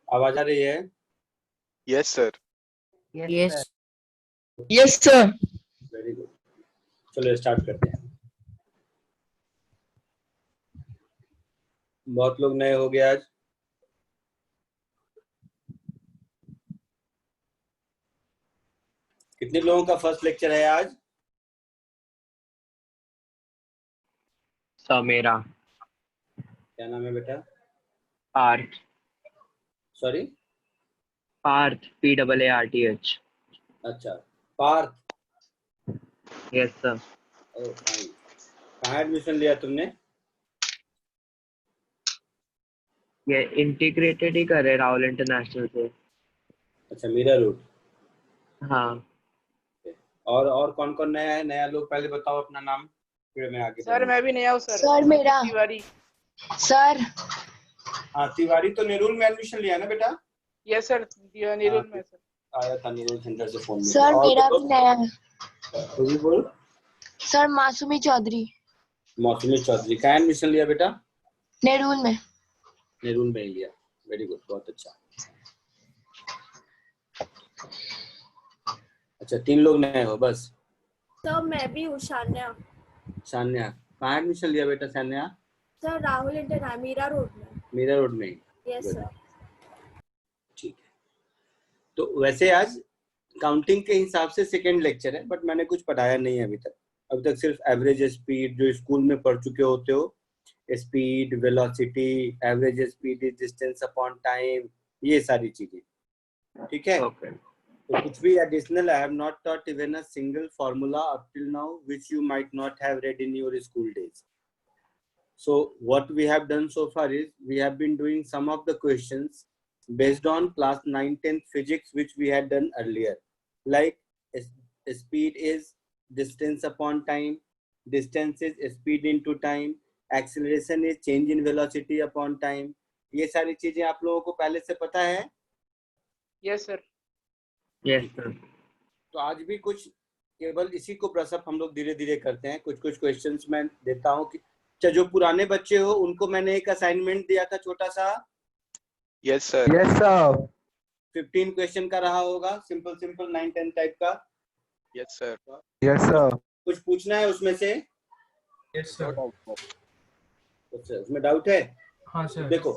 आवाज आ रही है? Yes sir. Yes yes sir. Very good. चलो स्टार्ट करते हैं। बहुत लोग नए हो गए आज। कितने लोगों का फर्स्ट लेक्चर है आज? सर मेरा क्या नाम है बेटा? पार्थ। सॉरी? पार्थ PAARTH। अच्छा, Parth. Yes sir. Oh fine. कहाँ एडमिशन लिया तुमने? ये इंटीग्रेटेड ही करे राहुल इंटरनेशनल से। अच्छा, मीरा रोड। हाँ और कौन कौन नया है? नया लोग पहले बताओ अपना नाम, फिर मैं आगे सर बढ़ूंगा। मैं भी नया हूँ सर। सर मेरा तिवारी। सर हाँ, तिवारी तो नेरुल में एडमिशन लिया ना बेटा? यस सर, नीरुल में सर। आया था नेरुल सेंटर से फोन में। सर और मेरा बोलो, भी नया है। तू भी बोल। सर मासूमी चौधरी मौसमी चौधरी। कहाँ एडमिशन लिया बेटा? नेरुल में। नेरुल में ही लिया। वेरी गुड, बहुत अच्छा। अच्छा, 3 लोग नए हो बस? सर मैं भी हूँ शान्या। सान्या, कहाँ एडमिशन लिया बेटा Sanya? Sir Rahul international Mira Road में। मीरा रोड में ही? Yes sir. ठीक है। तो वैसे आज काउंटिंग के हिसाब से सेकंड लेक्चर है, बट मैंने कुछ पढ़ाया नहीं है अभी तक। अभी तक सिर्फ एवरेज स्पीड जो स्कूल में पढ़ चुके होते हो, speed, velocity, average speed is distance upon time, ये सारी चीजें। ठीक है? ओके। तो कुछ भी additional I have not taught even a single formula up till now which you might not have read in your school days. So what we have done so far is we have been doing some of the questions based on class 9 10th physics which we had done earlier, like speed is distance upon time, distance is speed into time, acceleration is change in velocity upon time. ये सारी चीजें आप लोगों को पहले से पता है? Yes sir. Yes sir. तो आज भी कुछ केवल इसी को ब्रशअप हम लोग धीरे धीरे करते हैं। कुछ कुछ क्वेश्चंस मैं देता हूँ कि जो पुराने बच्चे हो उनको मैंने एक असाइनमेंट दिया था छोटा सा। Yes sir. Yes sir. 15 question का रहा होगा, सिंपल सिंपल 9 10 टाइप का। Yes sir. Yes sir. कुछ पूछना है उसमें से? Yes sir. कुछ उसमें डाउट है? हाँ सर। देखो,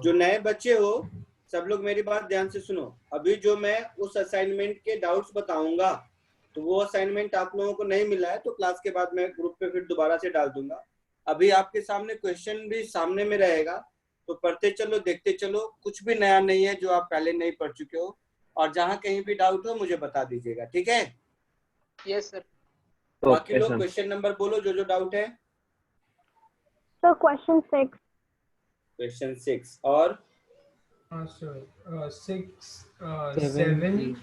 जो नए बच्चे हो सब लोग मेरी बात ध्यान से सुनो। अभी जो मैं उस असाइनमेंट के डाउट्स बताऊंगा, तो वो असाइनमेंट आप लोगों को नहीं मिला है तो क्लास के बाद मैं ग्रुप पे फिर दोबारा से डाल दूंगा। अभी आपके सामने क्वेश्चन भी सामने में रहेगा, तो पढ़ते चलो, देखते चलो। कुछ भी नया नहीं है जो आप पहले नहीं पढ़ चुके हो। और जहाँ कहीं भी डाउट हो मुझे बता दीजिएगा, ठीक है? Yes sir. बाकी लोग क्वेश्चन नंबर बोलो जो डाउट है। Sir question 6। क्वेश्चन 6 और 6 7 8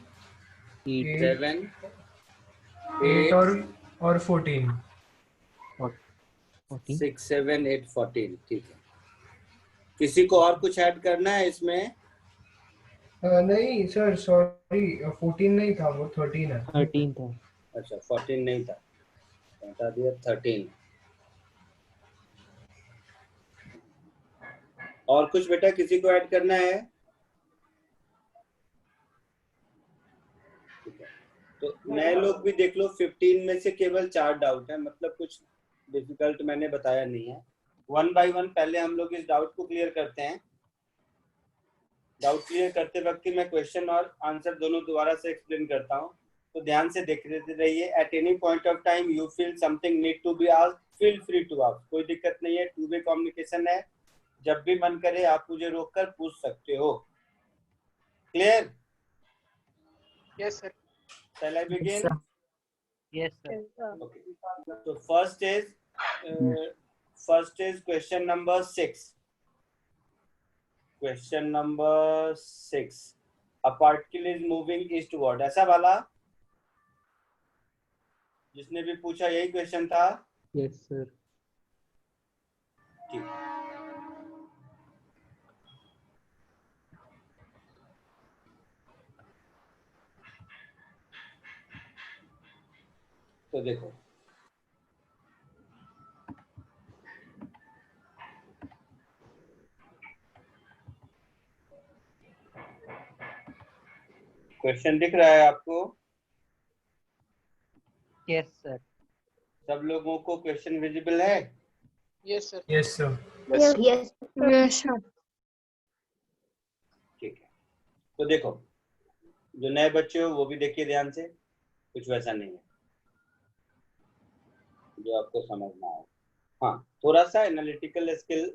7 8 और 14। 6 7 8 14। ठीक है। किसी को और कुछ ऐड करना है इसमें? नहीं सर, सॉरी 14 नहीं था, वो 13 है। 13 था। अच्छा, 14 नहीं था, बता दिया 13। और कुछ बेटा किसी को ऐड करना है? ठीक है। तो नए लोग भी देख लो। 15 में से केवल 4 डाउट है, मतलब कुछ डिफिकल्ट मैंने बताया नहीं है। 1 बाय 1 पहले हम लोग इस डाउट को क्लियर करते हैं। डाउट क्लियर करते वक्त ही मैं क्वेश्चन और आंसर दोनों दोबारा से एक्सप्लेन करता हूँ, तो ध्यान से देखते रहिए। At any point of time you feel something need to be asked, feel free to ask. कोई दिक्कत नहीं है, टू वे कम्युनिकेशन है। जब भी मन करे आप मुझे रोककर पूछ सकते हो। Clear? Yes sir. Shall I begin? Yes sir. Okay. So first is question number 6. Question number 6. A particle is moving eastward. ऐसा वाला जिसने भी पूछा यही क्वेश्चन था? Yes sir. ठीक। तो देखो, क्वेश्चन दिख रहा है आपको? Yes sir. सब लोगों को क्वेश्चन विजिबल है? Yes, sir. Yes, sir. Yes. Yes. Yes, sir. ठीक है, तो देखो, जो नए बच्चे हो वो भी देखिए ध्यान से, कुछ वैसा नहीं है जो आपको समझना है। हाँ, थोड़ा सा एनालिटिकल स्किल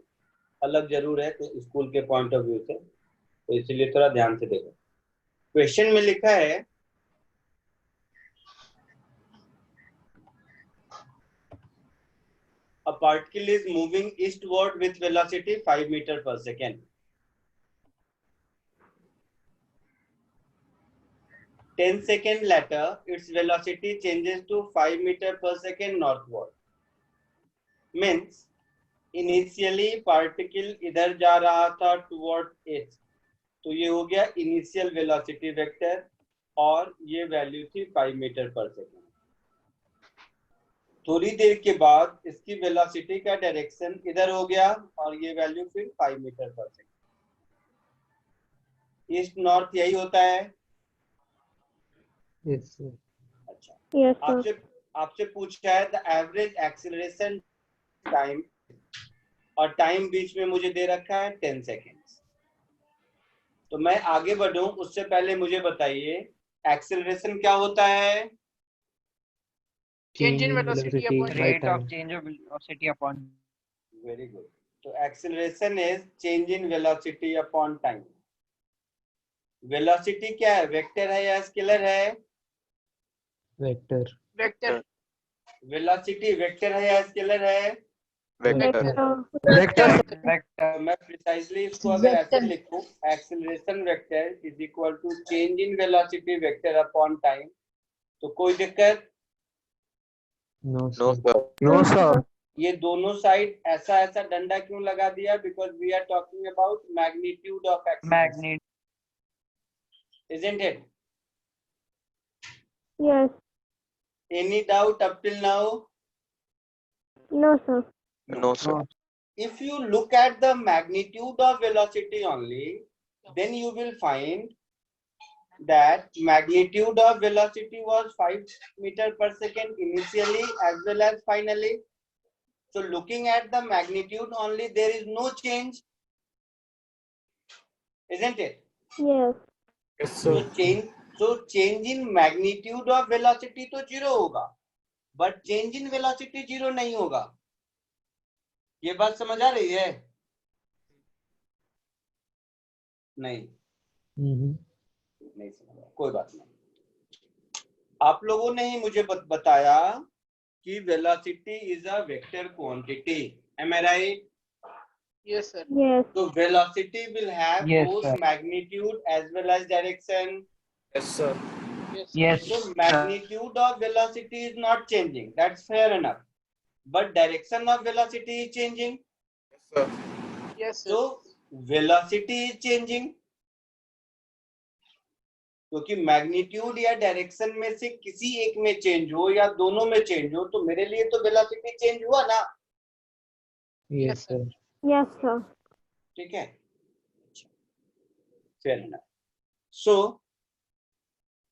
अलग जरूर है तो स्कूल के पॉइंट ऑफ व्यू से, तो इसलिए थोड़ा ध्यान से देखो। क्वेश्चन में लिखा है a particle is moving eastward with velocity 5 meter per second. 10 seconds later, its velocity changes to 5 meter per second northward. Means, initially particle इधर जा रहा था toward h, तो ये हो गया initial velocity vector और ये वैल्यू थी 5 मीटर पर सेकेंड। थोड़ी देर के बाद इसकी वेलोसिटी का डायरेक्शन इधर हो गया और ये वैल्यू फिर 5 मीटर पर सेकेंड। ईस्ट नॉर्थ यही होता है। Yes sir. अच्छा, Yes, sir. आपसे पूछा है द एवरेज एक्सीलरेशन टाइम, और टाइम बीच में मुझे दे रखा है 10 सेकेंड्स। तो मैं आगे बढ़ूं उससे पहले मुझे बताइए एक्सीलरेशन क्या होता है? Change in velocity upon Rate of change of velocity upon. Very good. तो acceleration is change in velocity upon time. Velocity क्या है, वेक्टर है या स्केलर है? Vector. vector. वेलोसिटी वेक्टर है या स्केलर है? Vector. Vector. मैं प्रिसाइजली इसको अगर ऐसे Vector. लिखूं, acceleration vector is equal to change in velocity vector upon time, तो कोई दिक्कत? No No, sir. sir. No sir. ये दोनों साइड ऐसा ऐसा डंडा क्यों लगा दिया? Because we are talking about magnitude of acceleration, Magnet. isn't it? Yes. Any doubt up till now? No, sir. No, sir. If you look at the magnitude of velocity only, then you will find that magnitude of velocity was 5 meter per second initially as well as finally. So looking at the magnitude only, there is no change, isn't it? Yes. Yes, So change in magnitude of velocity तो 0 होगा, but change in velocity 0 नहीं होगा। ये बात समझ आ रही है? नहीं नहीं समझ, कोई बात नहीं। आप लोगों ने ही मुझे बताया कि velocity is a vector quantity, am I right? Yes, sir. Yes. So velocity will have Yes, both sir. magnitude as well as direction. Yes, sir. Yes. Yes. So magnitude of velocity is not changing, that's fair enough, but direction of velocity is changing. Yes, sir. Yes, sir. So velocity is changing, क्योंकि magnitude या direction में से किसी एक में change हो या दोनों में चेंज हो तो मेरे लिए तो वेलोसिटी चेंज हुआ ना। Yes sir. Yes, sir. ठीक है, फेयर एनफ। सो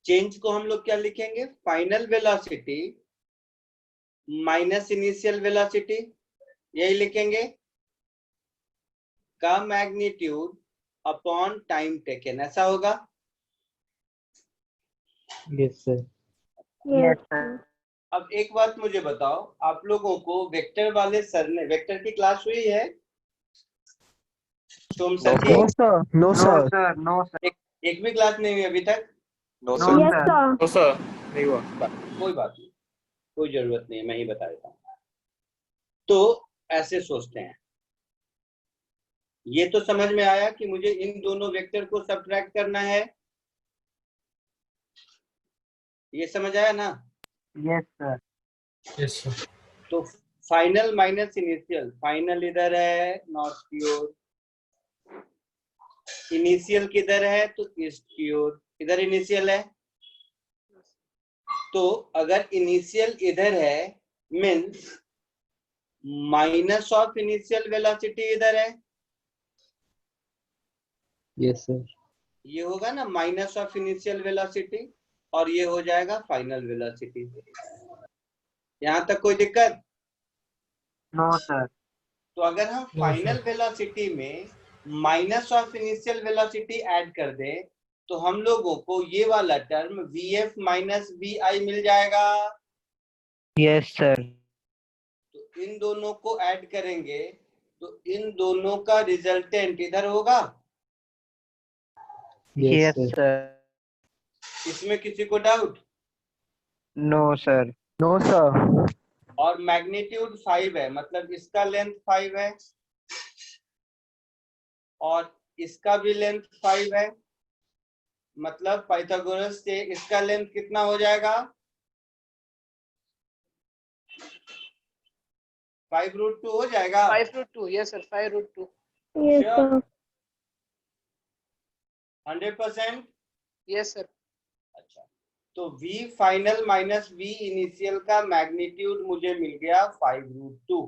चेंज को हम लोग क्या लिखेंगे? Final velocity minus initial velocity, यही लिखेंगे, का मैग्नीट्यूड अपॉन टाइम टेकन, ऐसा होगा। Yes sir. Yes. अब एक बात मुझे बताओ, आप लोगों को वेक्टर वाले सर ने, वेक्टर की क्लास हुई है सोम सर की? No sir. No sir. No sir. एक भी क्लास नहीं हुई अभी तक? No, No, sir. Yes, sir. sir. No, sir. नहीं हुआ। कोई बात नहीं, कोई जरूरत नहीं है, मैं ही बता देता हूँ। तो ऐसे सोचते हैं, ये तो समझ में आया कि मुझे इन दोनों वेक्टर को सब्ट्रैक्ट करना है, ये समझ आया ना? Yes sir. Yes, sir. तो फाइनल माइनस इनिशियल, फाइनल इधर है नॉर्थ की ओर, इनिशियल किधर है तो ईस्ट की ओर, इधर इनिशियल है। तो अगर इनिशियल इधर है means minus of initial velocity इधर है। Yes sir. ये होगा ना माइनस ऑफ इनिशियल वेलोसिटी और ये हो जाएगा फाइनल वेलोसिटी। यहाँ तक कोई दिक्कत? No sir. तो अगर हम No, फाइनल sir. वेलोसिटी में minus of initial velocity add कर दें तो हम लोगों को ये वाला टर्म vf माइनस vi मिल जाएगा। Yes sir. तो इन दोनों को ऐड करेंगे तो इन दोनों का रिजल्टेंट इधर होगा। Yes sir. इसमें किसी को doubt? No sir. No sir. और मैग्नीट्यूड 5 है, मतलब इसका लेंथ 5 है और इसका भी लेंथ 5 है, मतलब पाइथागोरस से इसका लेंथ कितना हो जाएगा? 5√2 हो जाएगा। 5√2, yes sir, 5√2. Yes, Sure. sir. 100%? Yes sir. अच्छा, तो v final minus v initial का मैग्नीट्यूड मुझे मिल गया 5√2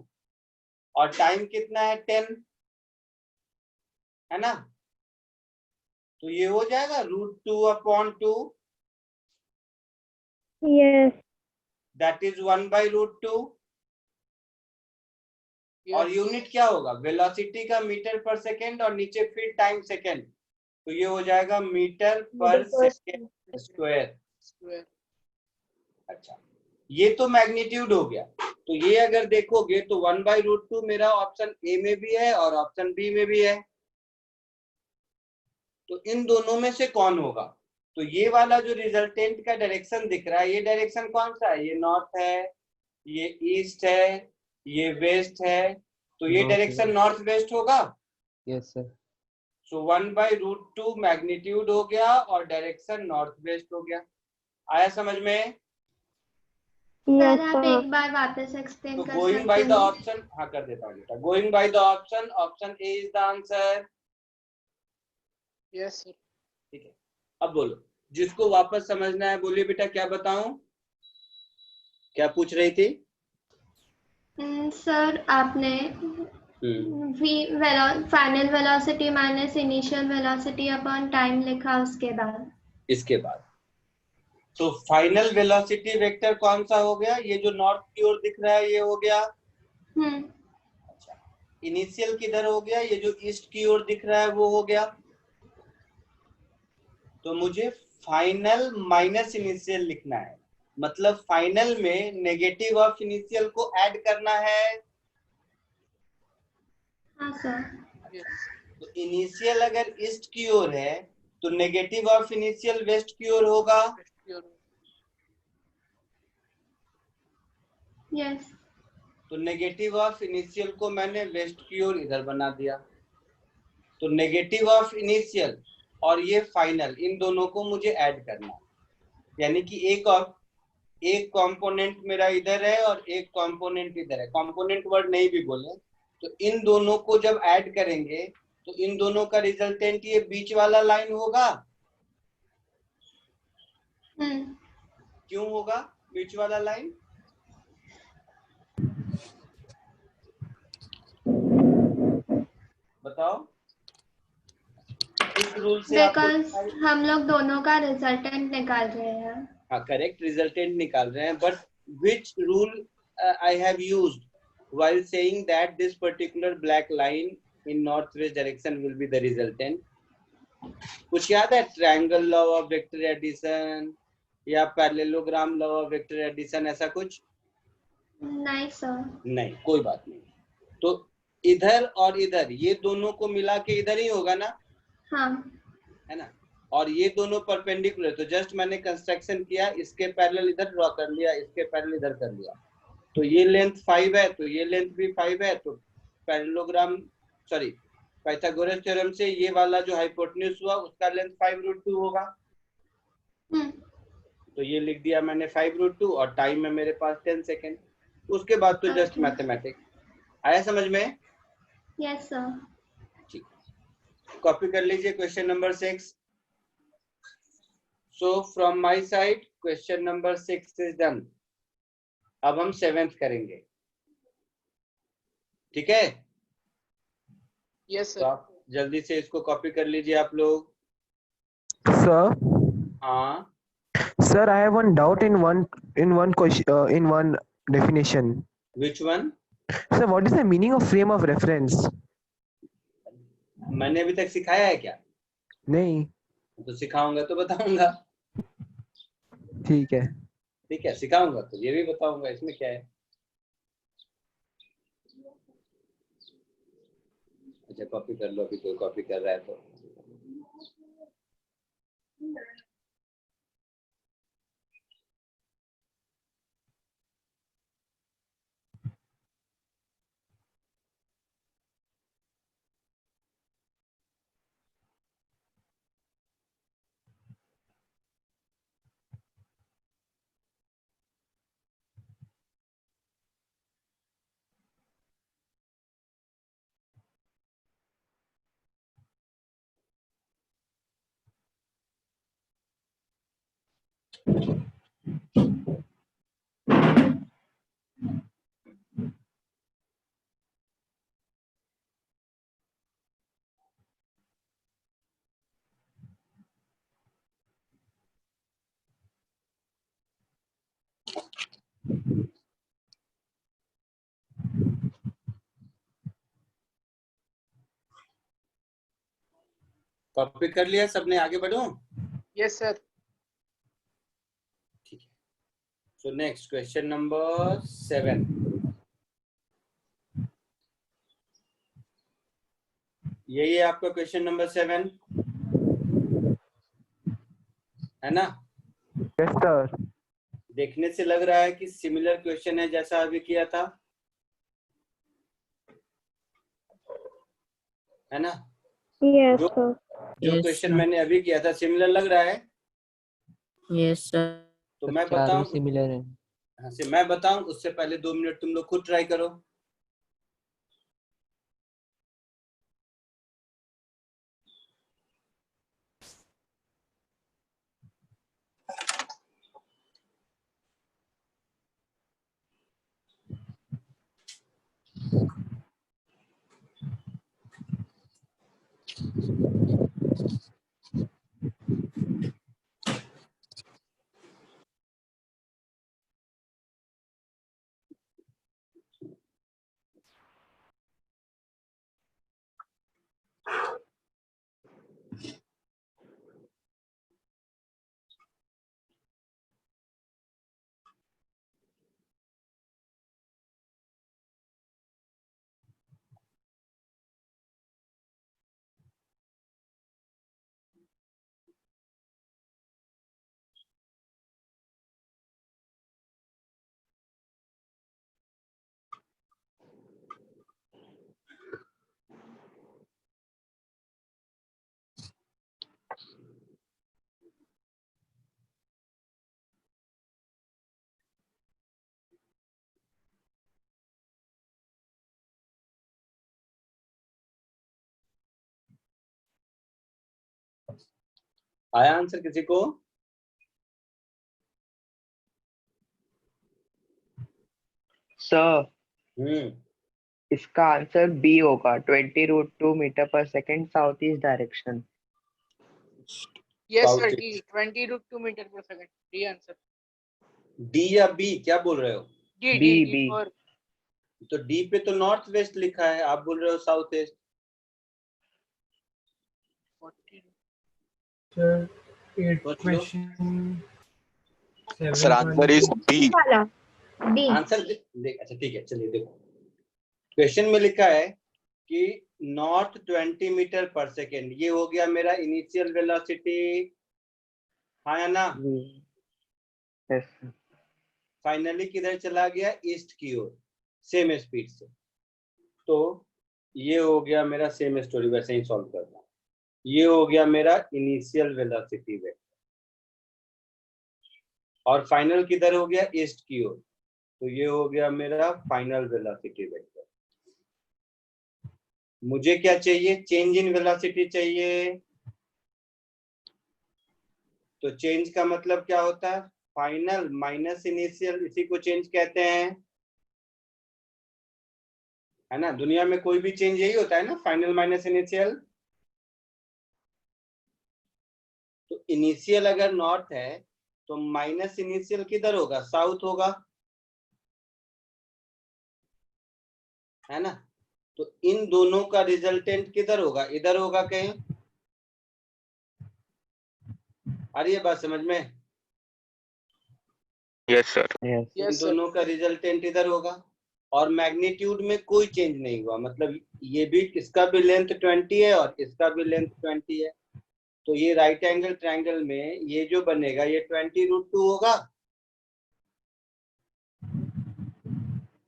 और टाइम कितना है 10, है ना? तो ये हो जाएगा √2/2, Yes. That is 1/√2। और Yes. यूनिट क्या होगा? वेलोसिटी का मीटर पर सेकेंड और नीचे फिर टाइम सेकेंड, तो ये हो जाएगा मीटर पर सेकेंड स्क्वायर। Square. अच्छा, ये तो मैग्नीट्यूड हो गया। तो ये अगर देखोगे तो 1/√2 मेरा ऑप्शन ए में भी है और ऑप्शन बी में भी है। तो इन दोनों में से कौन होगा? तो ये वाला जो रिजल्टेंट का डायरेक्शन दिख रहा है, ये डायरेक्शन कौन सा है? ये नॉर्थ है, ये ईस्ट है, ये वेस्ट है, तो ये डायरेक्शन नॉर्थ वेस्ट होगा। Yes sir. सो 1/√2 मैग्नीट्यूड हो गया और डायरेक्शन नॉर्थ वेस्ट हो गया। आया समझ में? Yes, सर आप sir. एक बार वापस एक्सप्लेन तो कर गोइंग बाय द सकते हैं? ऑप्शन, हाँ कर देता हूँ बेटा। Going by the option, option A is the answer. Yes sir. ठीक है, अब बोलो, जिसको वापस समझना है बोलिए बेटा। क्या बताऊं? क्या पूछ रही थी? सर आपने final velocity minus initial velocity upon time लिखा, उसके बाद इसके बाद तो फाइनल वेलोसिटी वेक्टर कौन सा हो गया? ये जो नॉर्थ की ओर दिख रहा है ये हो गया। अच्छा, इनिशियल किधर हो गया? ये जो ईस्ट की ओर दिख रहा है वो हो गया। तो मुझे फाइनल माइनस इनिशियल लिखना है, मतलब फाइनल में नेगेटिव ऑफ इनिशियल को ऐड करना है। हाँ सर। Yes. तो इनिशियल अगर ईस्ट की ओर है तो नेगेटिव ऑफ इनिशियल वेस्ट की ओर होगा। Your yes. तो नेगेटिव ऑफ इनिशियल को मैंने वेस्ट की ओर इधर बना दिया। तो नेगेटिव ऑफ इनिशियल और ये फाइनल, इन दोनों को मुझे ऐड करना है, यानी कि एक कंपोनेंट मेरा इधर है और एक कंपोनेंट इधर है। कंपोनेंट वर्ड नहीं भी बोले तो इन दोनों को जब ऐड करेंगे तो इन दोनों का रिजल्टेंट ये बीच वाला लाइन होगा। क्यों होगा बीच वाला लाइन? बताओ। इस रूल से बिकॉज हम लोग दोनों का रिजल्टेंट निकाल रहे हैं। हाँ, करेक्ट, रिजल्टेंट निकाल रहे हैं। But which rule I have used while saying that this particular black line in northwest direction will be the resultant? कुछ याद है? Triangle law of vector addition या parallelogram law of vector addition, ऐसा कुछ? नहीं सर। नहीं, कोई बात नहीं। तो इधर और इधर ये दोनों को मिला के इधर ही होगा ना? हाँ। है ना? और ये दोनों परपेंडिकुलर, तो जस्ट मैंने कंस्ट्रक्शन किया, इसके पैरेलल इधर ड्रॉ कर लिया, इसके पैरेलल इधर कर लिया। तो ये लेंथ 5 है तो ये लेंथ भी 5 है, तो पैरेललोग्राम सॉरी पाइथागोरस थ्योरम से ये वाला जो हाइपोटेन्यूज हुआ उसका लेंथ 5√2 होगा। तो ये लिख दिया मैंने 5√2 और टाइम है मेरे पास 10 सेकेंड। उसके बाद तो जस्ट मैथमेटिक्स। आया समझ में? Yes sir. ठीक, कॉपी कर लीजिए question number 6। So from my side question number 6 is done. अब हम 7th करेंगे, ठीक है? Yes तो sir. आप जल्दी से इसको कॉपी कर लीजिए आप लोग। Sir, हाँ sir, I have one doubt in one question in one definition. Which one? Sir, what is the meaning of frame of reference? मैंने अभी तक सिखाया है क्या? नहीं, तो सिखाऊंगा तो बताऊंगा। ठीक है। ठीक है, सिखाऊंगा तो ये भी बताऊंगा, इसमें क्या है। अच्छा कॉपी कर लो, अभी कोई कॉपी कर रहा है तो। कॉपी कर लिया सबने, आगे बढ़ो। Yes, sir. ठीक है, सो नेक्स्ट क्वेश्चन नंबर 7। यही है आपका क्वेश्चन नंबर 7, है ना? Yes, sir. देखने से लग रहा है कि सिमिलर क्वेश्चन है जैसा अभी किया था, है ना? Yes, जो sir. क्वेश्चन मैंने अभी किया था सिमिलर लग रहा है। Yes sir. तो मैं चारों बताऊं, सिमिलर है। हाँ से मैं बताऊं उससे पहले 2 मिनट तुम लोग खुद ट्राई करो। आया आंसर किसी को? सर हम्म, इसका आंसर बी होगा, 20√2 मीटर पर second south east direction. Yes, South sir. east. D. 20√2 meter per second. D answer. D या बी क्या बोल रहे हो? D. B, D. D B. for तो डी पे तो नॉर्थ वेस्ट लिखा है, आप बोल रहे हो साउथ ईस्ट। 40. Sir, eight सोच लो। question. Sir, answer is B. वाला D. आंसर देख, अच्छा ठीक है, चलिए देखो क्वेश्चन में लिखा है कि नॉट 20 मीटर पर सेकेंड, ये हो गया मेरा इनिशियल वेलोसिटी, हाँ या ना? यस। फाइनली किधर चला गया? ईस्ट की ओर, सेम स्पीड से। तो ये हो गया मेरा, सेम स्टोरी वैसे ही सॉल्व करना। ये हो गया मेरा इनिशियल वेलोसिटी वेक्टर, और फाइनल किधर हो गया? ईस्ट की ओर। तो ये हो गया मेरा फाइनल वेलोसिटी वेक्टर। मुझे क्या चाहिए? चेंज इन वेलोसिटी चाहिए। तो चेंज का मतलब क्या होता है? फाइनल माइनस इनिशियल, इसी को चेंज कहते हैं, है ना? दुनिया में कोई भी चेंज यही होता है ना, फाइनल माइनस इनिशियल। तो इनिशियल अगर नॉर्थ है तो माइनस इनिशियल किधर होगा? साउथ होगा, है ना? तो इन दोनों का रिजल्टेंट किधर होगा? इधर होगा कहीं। आ रही है बात समझ में? Yes sir. Yes. इन Yes, sir. दोनों का रिजल्टेंट इधर होगा और मैग्नीट्यूड में कोई चेंज नहीं हुआ, मतलब ये भी, इसका भी लेंथ 20 है और इसका भी लेंथ 20 है। तो ये राइट एंगल ट्रायंगल में ये जो बनेगा ये 20√2 होगा,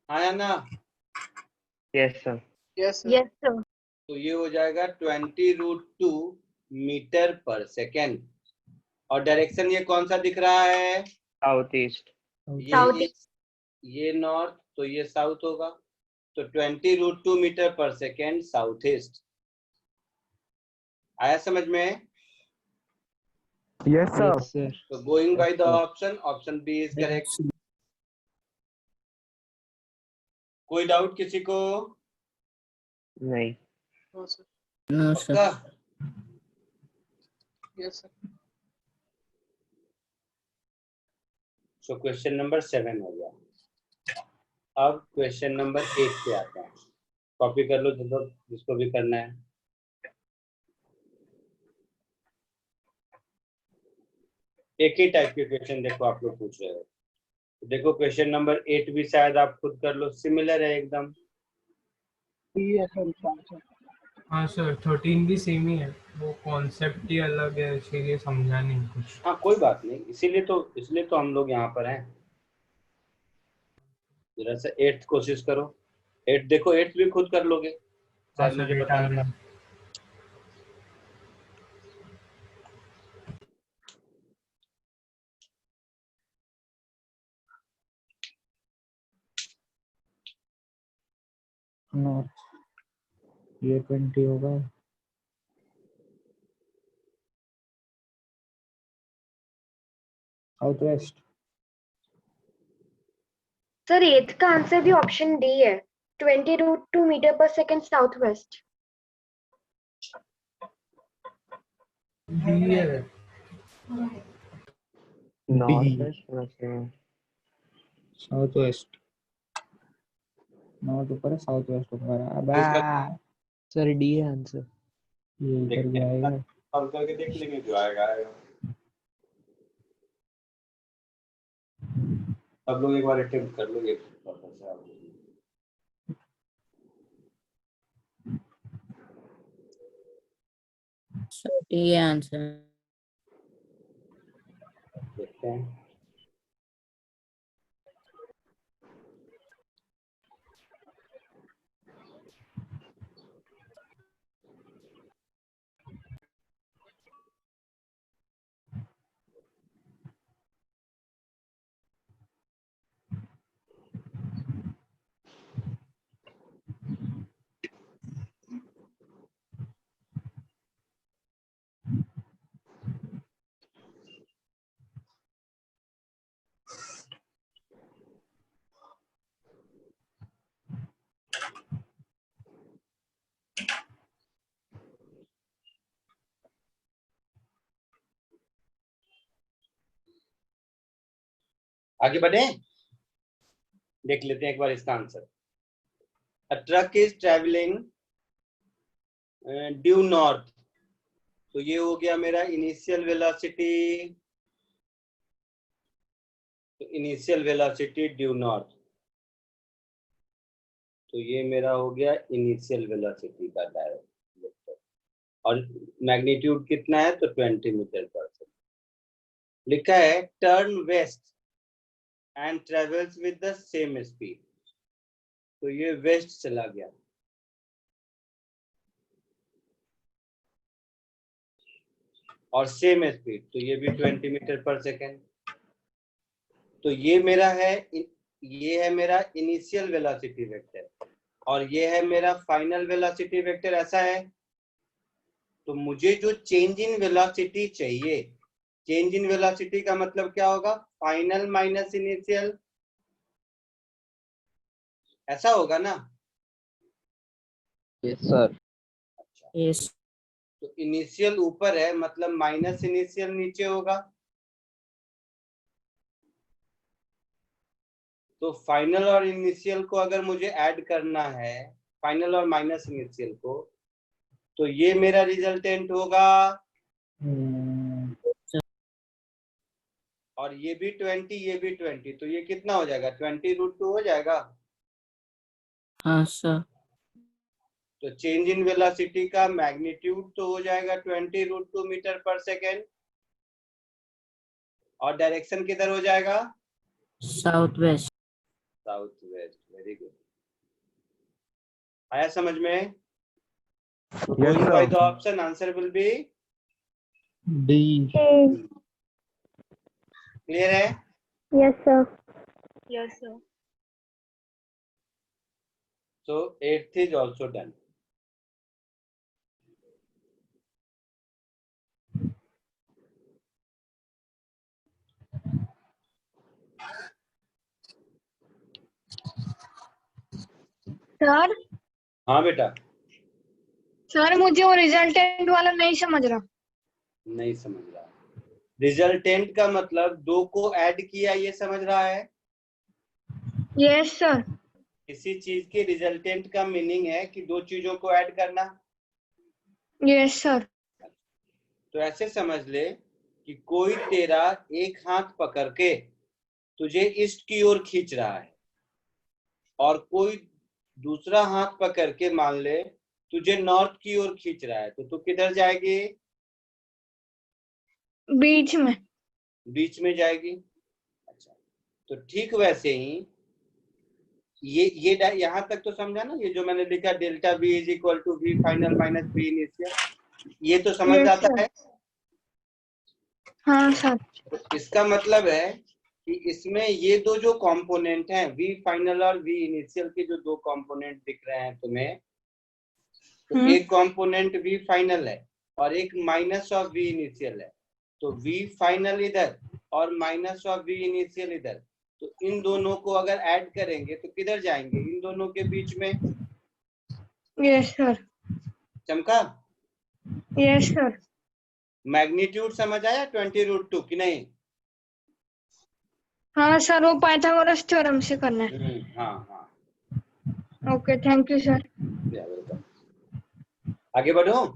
हाँ या ना? Yes, sir. Yes, sir. Yes, sir. तो ये हो जाएगा 20√2 मीटर पर सेकेंड। और डायरेक्शन ये कौन सा दिख रहा है? Southeast. Southeast. ये नॉर्थ, तो ये साउथ होगा। तो 20√2 मीटर पर सेकेंड साउथ ईस्ट। आया समझ में? Yes, sir. Yes, sir. तो going by the Yes, sir. Option B is correct. कोई डाउट किसी को? नहीं. No, sir. No, sir. पक्का? Yes, sir. So question number 7 हो गया। अब क्वेश्चन नंबर 8 पे आते हैं। कॉपी कर लो जिसको भी करना है। एक ही टाइप के क्वेश्चन देखो आप लोग पूछ रहे हो। देखो क्वेश्चन नंबर 8 भी शायद आप खुद कर लो, सिमिलर है एकदम। हाँ सर 13 भी सेम ही है, वो कॉन्सेप्ट ही अलग है इसीलिए समझा नहीं कुछ। हाँ कोई बात नहीं, इसलिए तो हम लोग यहाँ पर हैं। जरा सा 8th कोशिश करो। 8 देखो, 8th भी खुद कर लोगे, हाँ शायद मुझे सर पता नहीं। ये 20 होगा. South west. सर 8th का आंसर भी ऑप्शन डी है, 20√2 मीटर पर सेकेंड साउथ वेस्ट। डी है। Northwest वैसे. South west. नॉर्थ ऊपर है, साउथ वेस्ट ऊपर है. अबे सर डी है आंसर. ये इधर भी आएगा. हम करके देख लेंगे, जो आएगा आएगा। सब लोग एक बार अटेम्प्ट कर लोगे। So, D answer. देखते हैं। आगे बढ़े, देख लेते हैं एक बार इसका answer. A truck is travelling due north, तो ये हो गया मेरा इनिशियल वेलोसिटी। तो इनिशियल वेलोसिटी ड्यू नॉर्थ, तो ये मेरा हो गया इनिशियल वेलोसिटी का डायरेक्ट वेक्टर। और मैग्नीट्यूड कितना है? तो 20 मीटर पर सेकेंड। लिखा है turn west and travels with the same speed, तो ये वेस्ट चला गया। और सेम स्पीड, तो ये भी 20 मीटर पर सेकेंड। तो ये मेरा है, ये है मेरा इनिशियल वेलोसिटी वेक्टर और ये है मेरा फाइनल वेलोसिटी वेक्टर, ऐसा है। तो मुझे जो चेंज इन वेलोसिटी चाहिए, चेंज इन वेलोसिटी का मतलब क्या होगा? फाइनल माइनस इनिशियल, ऐसा होगा ना? Yes sir. Yes. तो इनिशियल ऊपर है, मतलब माइनस इनिशियल नीचे होगा। तो फाइनल और इनिशियल को अगर मुझे ऐड करना है, फाइनल और माइनस इनिशियल को, तो ये मेरा रिजल्टेंट होगा। और ये भी 20, ये भी 20, तो ये कितना हो जाएगा? 20√2 हो जाएगा। हाँ सर। तो चेंज इन वेलोसिटी का मैग्नीट्यूड तो हो जाएगा 20√2 मीटर पर सेकेंड। और डायरेक्शन किधर हो जाएगा? South west. South west. Very good. आया समझ में? Going by the option, answer will be D. clear है? Yes, sir. Yes, sir. So 8th is also done. Sir हाँ बेटा, सर मुझे वो रिजल्टेंट वाला नहीं समझ रहा। नहीं समझ रहा। रिजल्टेंट का मतलब दो को ऐड किया, ये समझ रहा है? Yes sir. किसी चीज के रिजल्टेंट का मीनिंग है कि दो चीजों को ऐड करना। Yes sir. तो ऐसे समझ ले कि कोई तेरा एक हाथ पकड़ के तुझे ईस्ट की ओर खींच रहा है, और कोई दूसरा हाथ पकड़ के मान ले तुझे नॉर्थ की ओर खींच रहा है, तो तू किधर जाएगी? बीच में। बीच में जाएगी। अच्छा, तो ठीक वैसे ही ये यहाँ तक तो समझा ना? ये जो मैंने लिखा delta V is equal to V final minus V initial, ये तो समझ Yes, आता sir. है। हाँ सर। तो इसका मतलब है कि इसमें ये दो जो कंपोनेंट हैं, V फाइनल और V इनिशियल के जो दो कंपोनेंट दिख रहे हैं तुम्हें, तो एक कंपोनेंट V फाइनल है और एक माइनस ऑफ V इनिशियल है। तो V फाइनल इधर और माइनस ऑफ V इनिशियल इधर, तो इन दोनों को अगर ऐड करेंगे तो किधर जाएंगे? इन दोनों के बीच में। Yes sir. चमका? Yes sir. मैग्नीट्यूड समझ आया 20√2 कि नहीं? हाँ सर, वो पाइथागोरस थ्योरम से करना है। हाँ। Okay, thank you sir. आगे बढ़ो।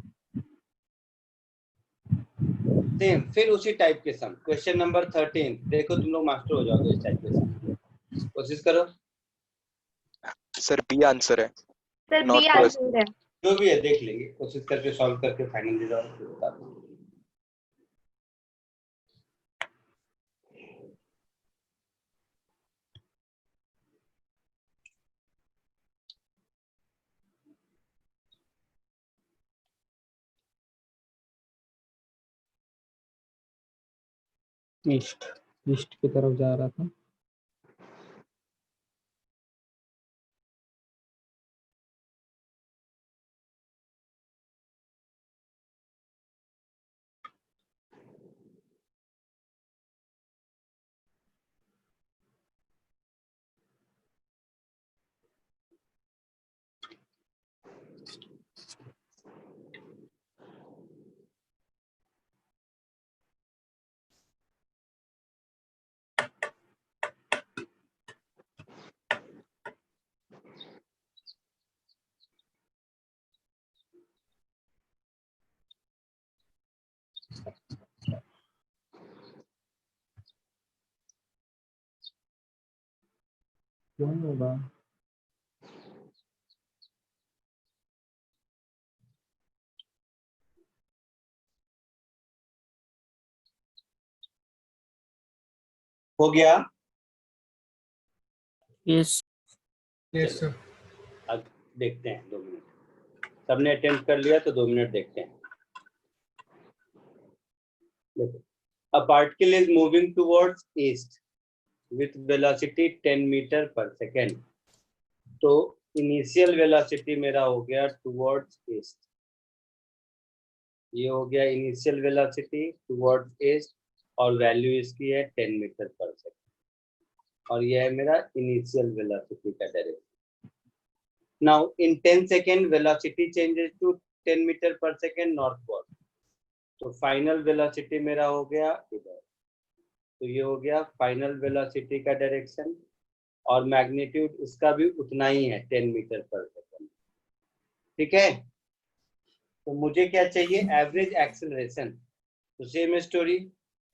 सेम फिर उसी टाइप के सम, क्वेश्चन नंबर 13। देखो तुम लोग मास्टर हो जाओगे इस टाइप के सम। कोशिश करो। सर बी आंसर है। Sir Not B first. Answer है। जो भी है देख लेंगे, कोशिश करके सॉल्व करके फाइनल रिजल्ट बता दूंगा। ईस्ट की तरफ जा रहा था। क्यों होगा? हो गया? यस। Yes sir. अब देखते हैं 2 मिनट। सबने अटेम्प्ट कर लिया तो 2 मिनट देखते हैं। देखो, a particle is moving towards east with velocity 10 metre पर सेकेंड। तो इनिशियल वेलोसिटी मेरा हो गया टुवर्ड्स ईस्ट, ये हो गया इनिशियल वेलोसिटी टुवर्ड्स ईस्ट, और वैल्यू इसकी है 10 मीटर पर सेकेंड, और यह है मेरा इनिशियल वेलोसिटी का direction. Now in 10 second velocity changes to 10 metre पर सेकेंड नॉर्थवर्ड। तो फाइनल वेलोसिटी मेरा हो गया इधर, तो ये हो गया फाइनल वेलोसिटी का डायरेक्शन, और मैग्नीट्यूड इसका भी उतना ही है 10 मीटर पर सेकेंड। ठीक है, तो मुझे क्या चाहिए, एवरेज एक्सेलरेशन। तो सेम स्टोरी,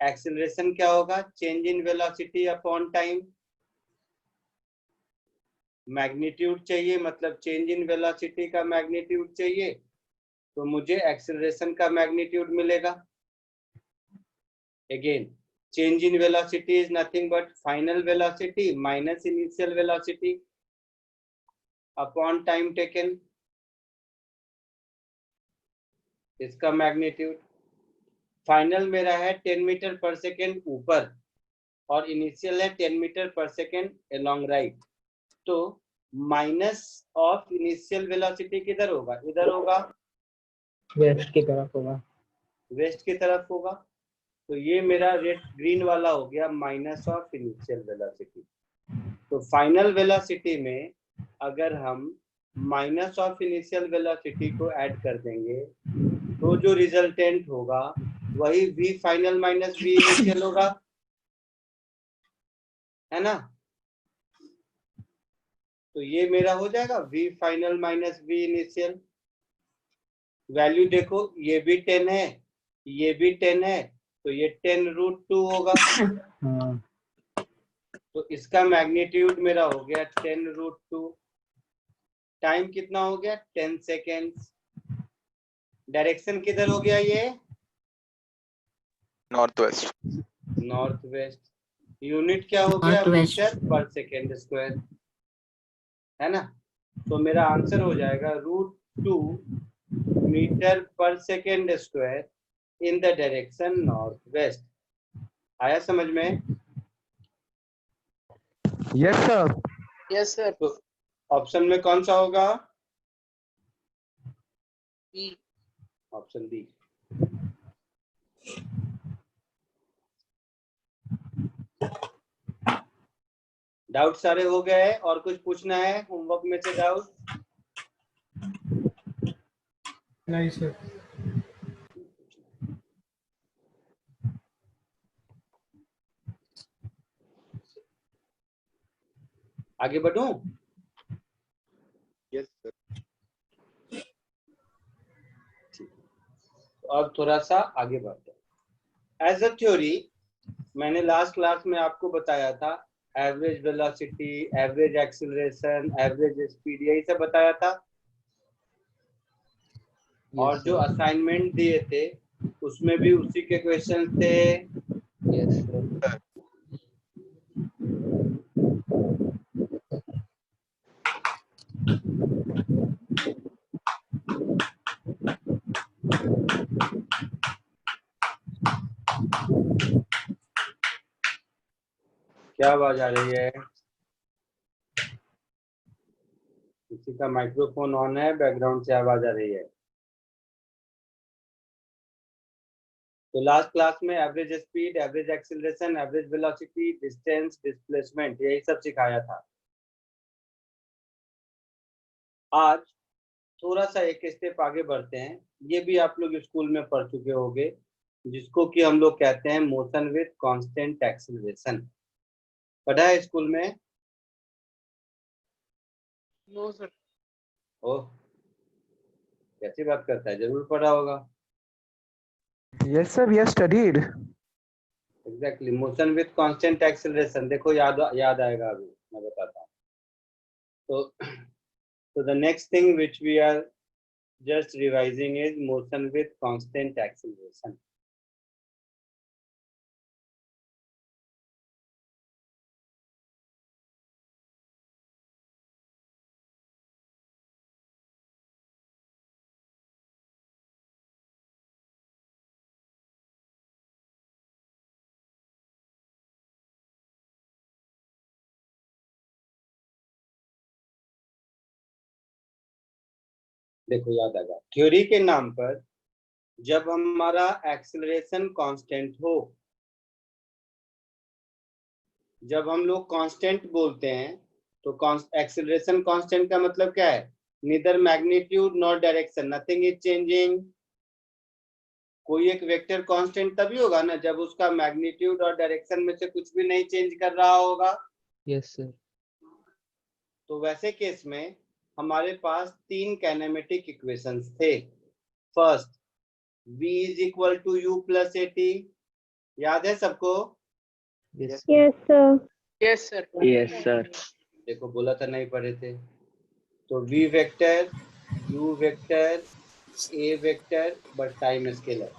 एक्सेलरेशन क्या होगा, change in velocity upon time. Magnitude चाहिए, मतलब चेंज इन वेलोसिटी का मैग्नीट्यूड चाहिए, तो मुझे एक्सेलरेशन का मैग्नीट्यूड मिलेगा। Again change in velocity is nothing but final velocity minus initial velocity upon time taken, इसका मैग्नीट्यूड। फाइनल मेरा है 10 मीटर पर सेकेंड ऊपर और इनिशियल है 10 मीटर पर सेकेंड अलोंग राइट, तो माइनस ऑफ इनिशियल वेलोसिटी किधर होगा, इधर होगा, वेस्ट की तरफ होगा, वेस्ट की तरफ होगा। तो ये मेरा रेड ग्रीन वाला हो गया माइनस ऑफ इनिशियल वेलोसिटी। तो फाइनल वेलोसिटी में अगर हम माइनस ऑफ इनिशियल वेलोसिटी को ऐड कर देंगे तो जो रिजल्टेंट होगा वही v final minus v initial होगा, है ना। तो ये मेरा हो जाएगा v final minus v initial. Value देखो, ये भी 10 है, ये भी 10 है, तो ये 10√2 होगा। तो इसका मैग्नीट्यूड मेरा हो गया 10√2। टाइम कितना हो गया, 10 सेकेंड्स। डायरेक्शन किधर हो गया, ये north west. North west. Unit क्या हो गया, Northwest. मीटर पर सेकेंड स्क्वायर, है ना। तो मेरा आंसर हो जाएगा √2 मीटर पर second square in the direction north waste. आया समझ में? Yes, sir. Yes, sir. तो ऑप्शन में कौन सा होगा, B. Option D. डाउट सारे हो गए, और कुछ पूछना है होमवर्क में से डाउट? नहीं सर। आगे बढ़ूं? Yes sir. तो अब थोड़ा सा आगे बढ़ते हैं। एज अ थ्योरी मैंने लास्ट क्लास में आपको बताया था, average velocity, average acceleration, average speed, यही सब बताया था। और जो असाइनमेंट दिए थे उसमें भी उसी के क्वेश्चन थे। यस क्या आवाज आ रही है? किसी का माइक्रोफोन ऑन है, बैकग्राउंड से आवाज आ रही है। तो लास्ट क्लास में average speed, average acceleration, average velocity, distance, displacement, यही सब सिखाया था। आज थोड़ा सा एक स्टेप आगे बढ़ते हैं। ये भी आप लोग स्कूल में पढ़ चुके होंगे, जिसको कि हम लोग कहते हैं मोशन विद कांस्टेंट एक्सीलरेशन। पढ़ा है स्कूल में? No, sir. ओह, कैसी बात करता है, जरूर पढ़ा होगा। Yes, sir. We have studied. Exactly, motion with constant acceleration. देखो याद आएगा, अभी मैं बताता हूँ। तो the next thing which we are just revising is motion with constant acceleration. देखो याद आएगा, थ्योरी के नाम पर जब हमारा एक्सीलरेशन कांस्टेंट हो, जब हम लोग कांस्टेंट बोलते हैं तो एक्सीलरेशन कांस्टेंट का मतलब क्या है, neither magnitude nor direction, nothing is changing. कोई एक वेक्टर कांस्टेंट तभी होगा ना जब उसका मैग्नीट्यूड और डायरेक्शन में से कुछ भी नहीं चेंज कर रहा होगा. Yes, sir. तो वैसे केस में हमारे पास तीन काइनेमेटिक इक्वेशंस थे. First, v is equal to u plus at. याद है सबको? Yes. Yes, sir. Yes, sir. Yes, sir. देखो बोला था नहीं पढ़े थे. तो v vector, u vector, a vector but time scalar.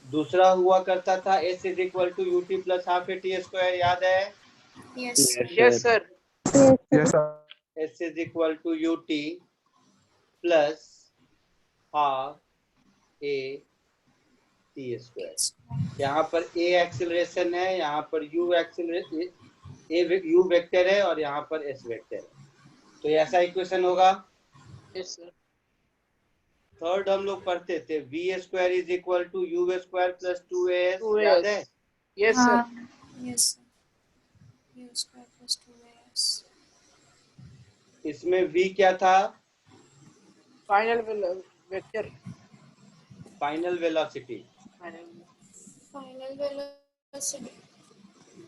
दूसरा हुआ करता था s is equal to ut plus half at square. याद है? Yes, sir. Yes, sir. s is equal to ut plus half a t square. यहाँ पर a acceleration है, यहाँ पर u एक्सीलरेशन, u वेक्टर है और यहाँ पर s वेक्टर है. तो ऐसा इक्वेशन होगा. Yes, sir. थर्ड हम लोग पढ़ते थे v square is equal to u square plus 2as. याद है? Yes, sir. Yes, sir. U square plus 2as. इसमें v क्या था? Final vector. Final velocity. Final velocity.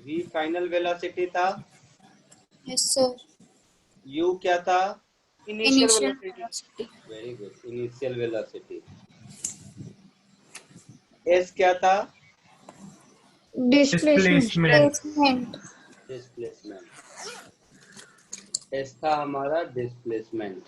v final velocity था. Yes, sir. u क्या था? Initial Initial velocity. velocity. Very good, initial velocity. s क्या था? Displacement. डिस्प्लेसमेंट. s था हमारा डिस्प्लेसमेंट.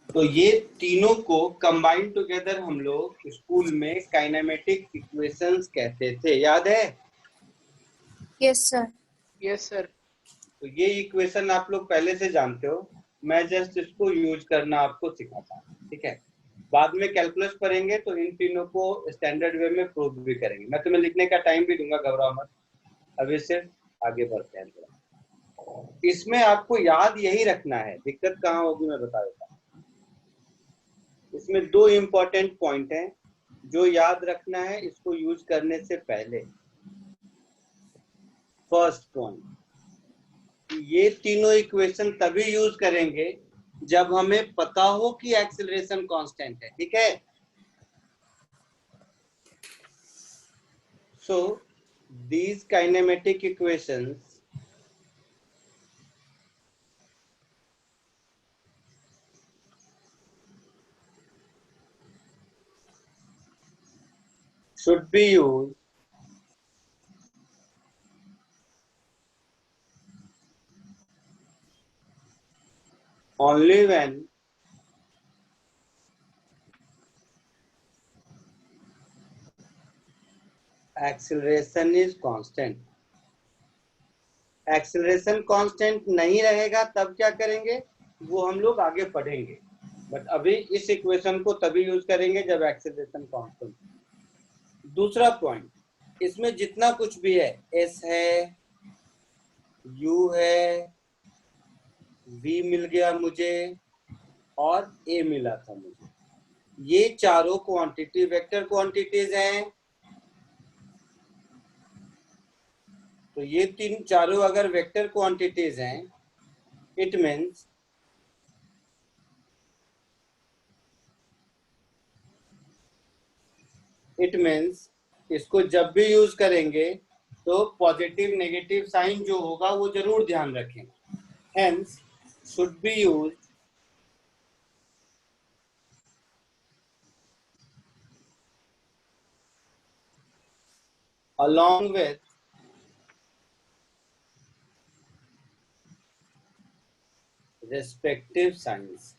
तो ये तीनों को कंबाइन टुगेदर हम लोग स्कूल में काइनेमेटिक इक्वेशंस कहते थे. याद है? Yes, sir. Yes, sir. तो ये इक्वेशन आप लोग पहले से जानते हो. मैं जस्ट इसको यूज करना आपको सिखाता हूँ. ठीक है? बाद में कैलकुलस पढ़ेंगे तो इन तीनों को स्टैंडर्ड वे में प्रूव भी करेंगे. मैं तुम्हें लिखने का टाइम भी दूंगा, घबराओ मत. अभी सिर्फ आगे बढ़ते हैं. इसमें आपको याद यही रखना है. दिक्कत कहाँ होगी मैं बता देता हूँ. इसमें दो इम्पोर्टेंट पॉइंट हैं जो याद रखना है इसको यूज करने से पहले. फर्स्ट पॉइंट, ये तीनों इक्वेशन तभी यूज करेंगे जब हमें पता हो कि एक्सीलरेशन कांस्टेंट है. ठीक है? So these kinematic equations should be used only when acceleration is constant. Acceleration constant नहीं रहेगा तब क्या करेंगे वो हम लोग आगे पढ़ेंगे. बट अभी इस इक्वेशन को तभी यूज करेंगे जब एक्सीलरेशन कांस्टेंट. दूसरा पॉइंट, इसमें जितना कुछ भी है, s है, u है, v मिल गया मुझे और a मिला था मुझे. ये चारों क्वांटिटी वेक्टर क्वांटिटीज हैं. तो ये तीन चारों अगर वेक्टर क्वांटिटीज हैं, इट मीन्स इसको जब भी यूज करेंगे तो पॉजिटिव नेगेटिव साइन जो होगा वो जरूर ध्यान रखें. Hence should be use along with respective signs.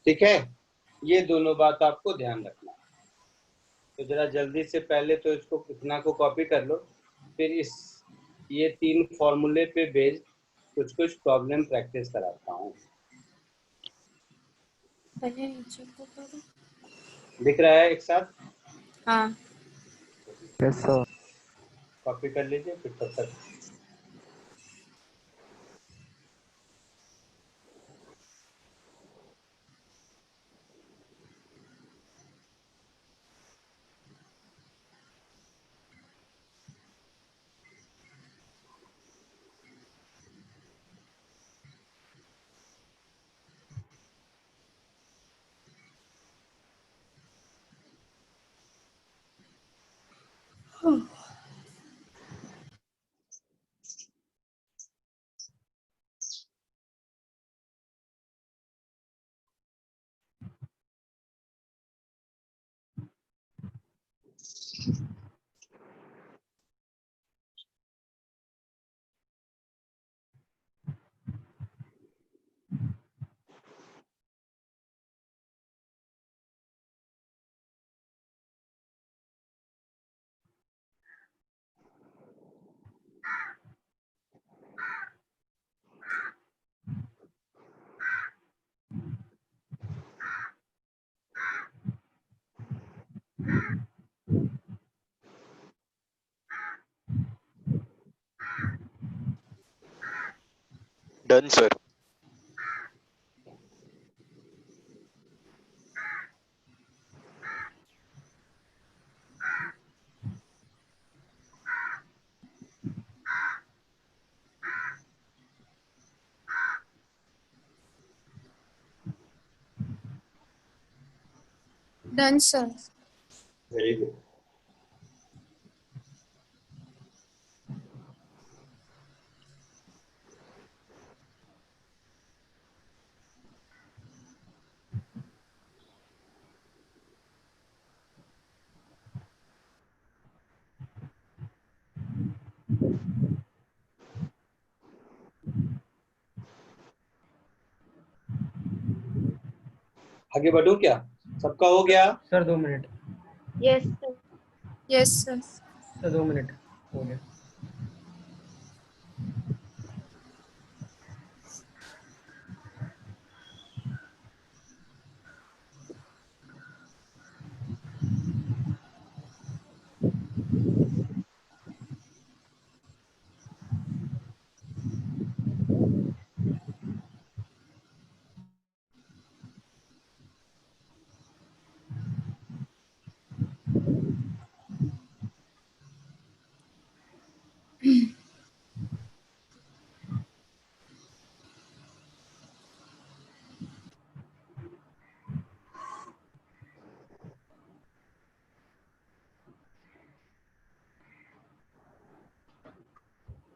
ठीक है? ये दोनों बात आपको ध्यान रखना. तो जरा जल्दी से पहले तो इसको कितना को कॉपी कर लो, फिर इस ये तीन फॉर्मूले पे बेस्ड कुछ कुछ प्रॉब्लम प्रैक्टिस कराता हूँ. दिख रहा है एक साथ? हाँ Yes, sir. कॉपी कर लीजिए फिर तब तक। Done, sir. Done sir. Very good. आगे बढ़ूं क्या? सबका हो गया? Sir 2 minute. Yes, sir. Yes sir. Sir 2 minute हो गया।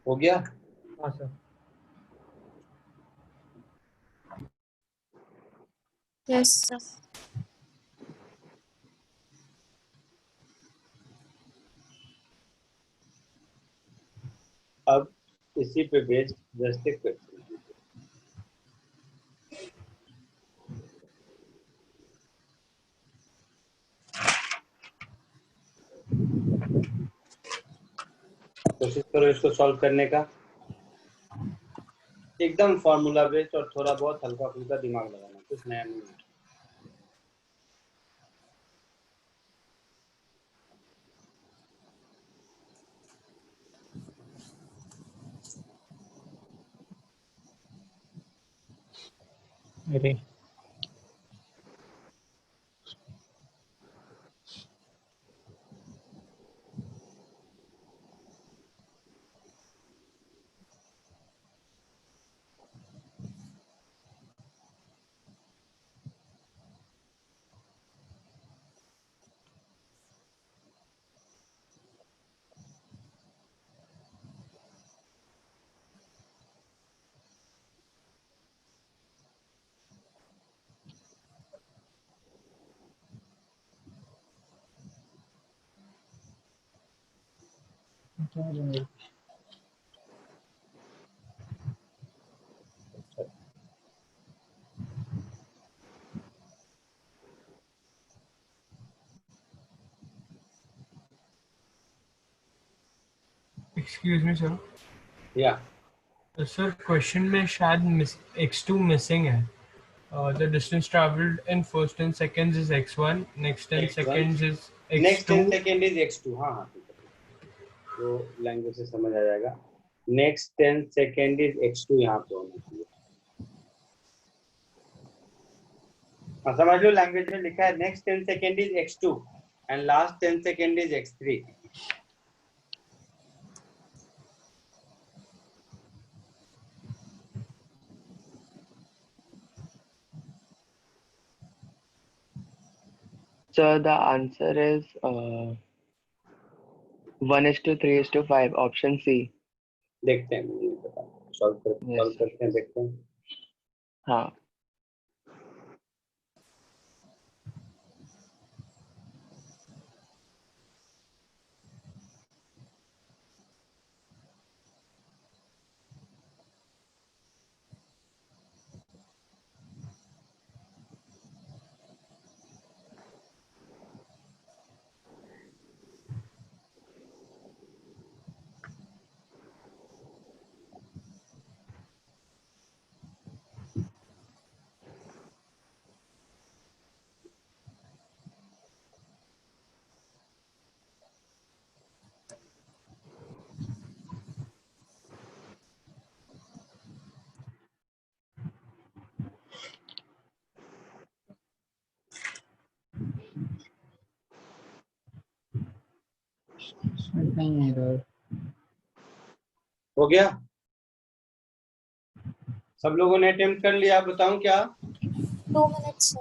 हो गया? हाँ सर। Yes sir. अब इसी पे बेस्ड जस्ट एक क्वेश्चन। कोशिश करो इसको सॉल्व करने का। एकदम फॉर्मूला बेस्ड और थोड़ा बहुत हल्का फुल्का दिमाग लगाना, कुछ नया नहीं है। अरे एक्सक्यूज मी सर। या सर क्वेश्चन में शायद x2 मिसिंग है। The distance traveled in first 10 seconds is x1, next 10 X1. seconds is next 10 x2 second is x2। हाँ हाँ ठीक है, तो लैंग्वेज से समझ आ जाएगा। नेक्स्ट 10 सेकेंड इज x2 यहाँ पे होना चाहिए। हाँ समझ लो, लैंग्वेज में लिखा है next 10 second is x2 and last 10 second is x3। Sir, the answer is 1:3:5, option C. देखते हैं, मुझे नहीं पता, सॉल्व Yes, sir. करते हैं, देखते हैं। हाँ। हो गया, सब लोगों ने अटेम्प्ट कर लिया, बताऊं क्या? 2 minutes.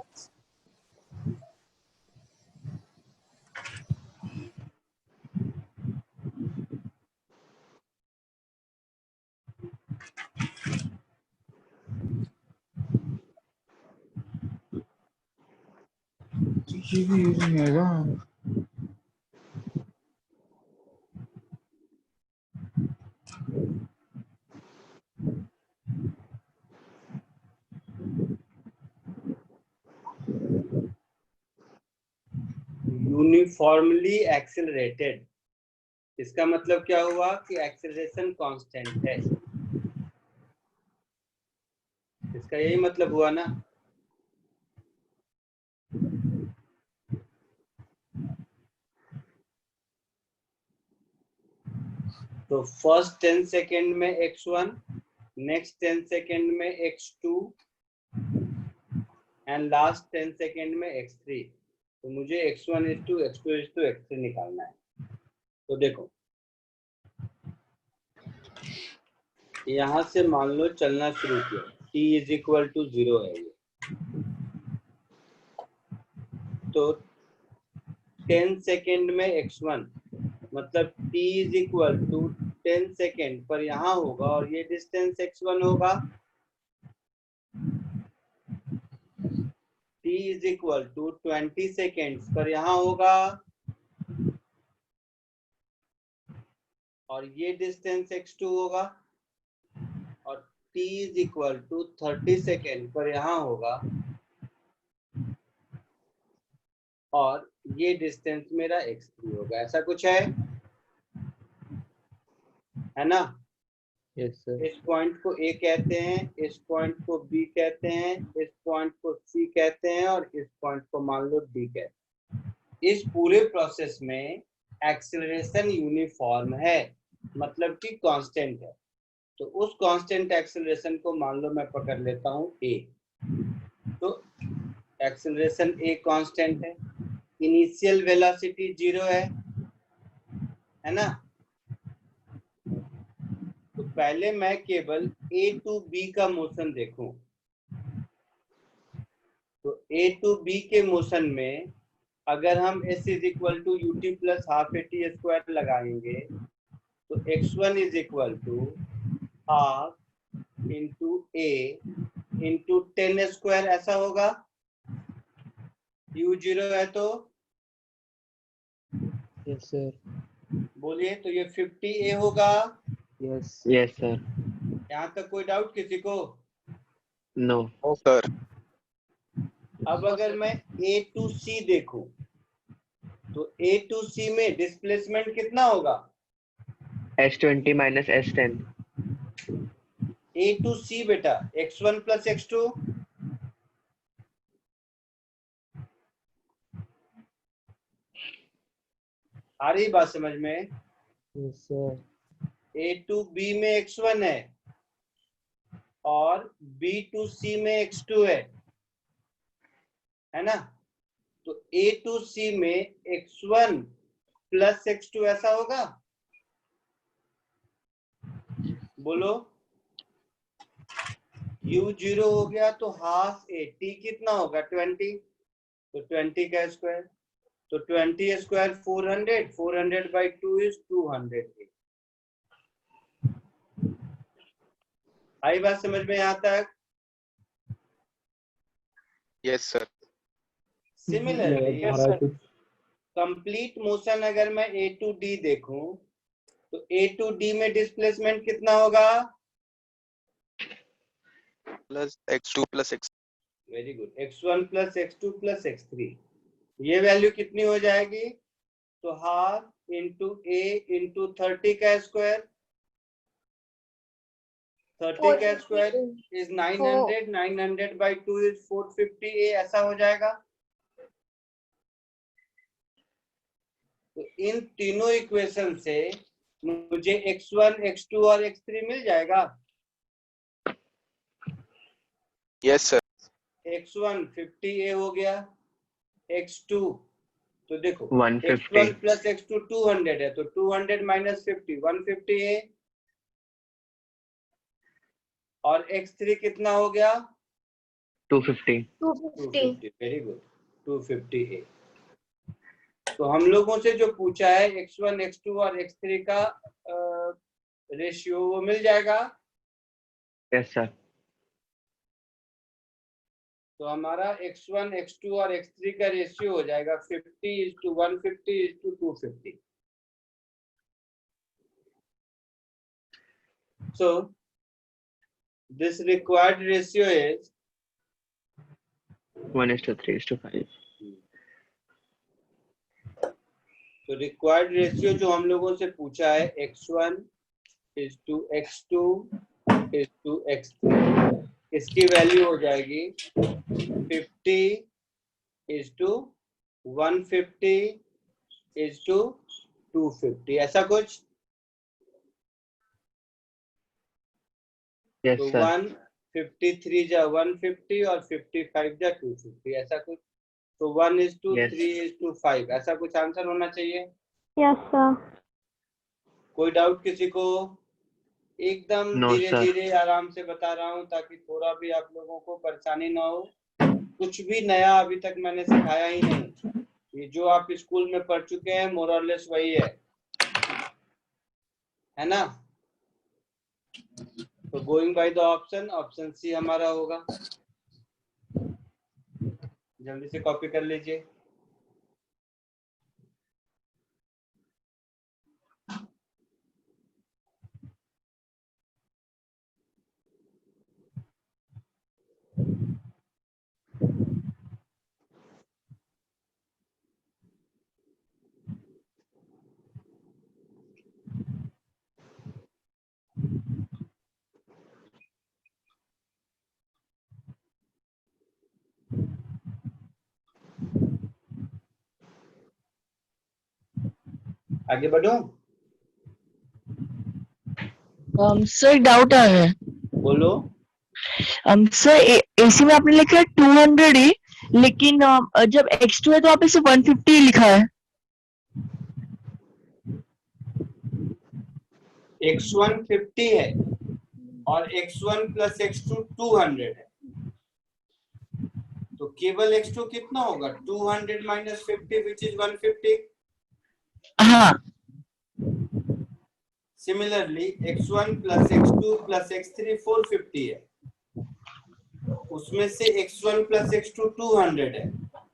यूनिफॉर्मली एक्सेलरेटेड, इसका मतलब क्या हुआ कि एक्सेलरेशन कांस्टेंट है, इसका यही मतलब हुआ ना। तो फर्स्ट 10 सेकेंड में x1, नेक्स्ट 10 सेकेंड में x2 एंड लास्ट 10 सेकेंड में x3। तो मुझे x1 is to x2 is to x3 निकालना है। तो देखो यहां से मान लो चलना शुरू किया, t is equal to 0 है ये, तो 10 सेकेंड में x1 मतलब t is equal to 10 second पर यहाँ होगा और ये डिस्टेंस x1 होगा। t is equal to 20 seconds पर यहाँ होगा और ये डिस्टेंस x2 होगा और t is equal to 30 second पर यहाँ होगा और ये डिस्टेंस मेरा x3 होगा। ऐसा कुछ है ना? Yes, sir. इस पॉइंट को A कहते हैं, इस पॉइंट को B कहते हैं, इस पॉइंट को C कहते हैं और इस पॉइंट को मान लो D कहते हैं। इस पूरे प्रोसेस में एक्सेलरेशन यूनिफॉर्म है, मतलब कि कांस्टेंट है। तो उस कांस्टेंट एक्सेलरेशन को मान लो मैं पकड़ लेता हूँ A, तो एक्सेलरेशन A कांस्टेंट है, इनिशियल वेलोसिटी 0 है ना? तो पहले मैं केवल A to B का मोशन देखूं, तो A to B के मोशन में अगर हम s is equal to ut plus half at square लगाएंगे तो x1 is equal to half into A into 10 square ऐसा होगा। u 0 है तो Yes, sir. बोलिए, तो ये 50A होगा। Yes. Yes, sir. यहाँ तक कोई डाउट किसी को? No. No sir. अब अगर मैं A to C देखूं तो A to C में डिस्प्लेसमेंट कितना होगा? S20 minus S10. A to C बेटा x1 plus x2, आ रही बात समझ में? Yes, sir. A to B में x1 है और B to C में x2 है ना? तो A to C में x1 प्लस x2 ऐसा होगा? बोलो। U0 हो गया तो हाफ A, T कितना होगा? 20, तो 20 का स्क्वायर, तो 20 स्क्वायर 400, 400 by 2 is 200। आई बात समझ में यहाँ तक? Yes sir. Similarly Yes, sir. Complete motion अगर मैं A to D देखूं तो A to D में डिस्प्लेसमेंट कितना होगा? Plus x2 plus x। Very good. x1 plus x2 plus x3, ये वैल्यू कितनी हो जाएगी? तो हाफ इंटू A इंटू 30 का स्क्वायर, 30 का square is 900, 900 by 2 is 450A, ऐसा हो जाएगा। तो इन तीनों इक्वेशन से मुझे x1, x2 और x3 मिल जाएगा। Yes sir. x1 50A हो गया, x2 तो देखो 150. x1 प्लस x2 200 है, तो 200 माइनस 50 150A, और x3 कितना हो गया? 250. 250. Very good, 250A। तो हम लोगों से जो पूछा है x1, x2 और x3 का रेशियो, वो मिल जाएगा। Yes, sir. तो हमारा x1, x2 और x3 का रेशियो हो जाएगा 50:150:250। So this required ratio is 1:3:5. तो रिक्वायर्ड रेशियो जो हम लोगों से पूछा है x1 x2 x3, इसकी वैल्यू हो जाएगी 50:150:250, ऐसा कुछ। Yes, तो sir. 153 जा 150 और 55 जा 250, ऐसा कुछ। तो 1:3:5, ऐसा कुछ आंसर होना चाहिए। Yes sir. कोई डाउट किसी को? एकदम No, धीरे sir. धीरे आराम से बता रहा हूँ ताकि थोड़ा भी आप लोगों को परेशानी ना हो। कुछ भी नया अभी तक मैंने सिखाया ही नहीं, ये जो आप स्कूल में पढ़ चुके हैं मोर और लेस वही है ना? तो going by the option, option C हमारा होगा। जल्दी से कॉपी कर लीजिए। आगे बढ़ूं? सर डाउट आ रहा है। बोलो। सर एसी में आपने लिखा है 200 ही, लेकिन जब x2 है तो आपने सिर्फ 150 लिखा है। x1 50 है और x1 प्लस x2 200 है, तो केवल x2 कितना होगा? 200 माइनस 50 विच इज 150। हाँ। Similarly x1 plus x2 plus x3 450 है, उसमें से x1 प्लस x2 200 है,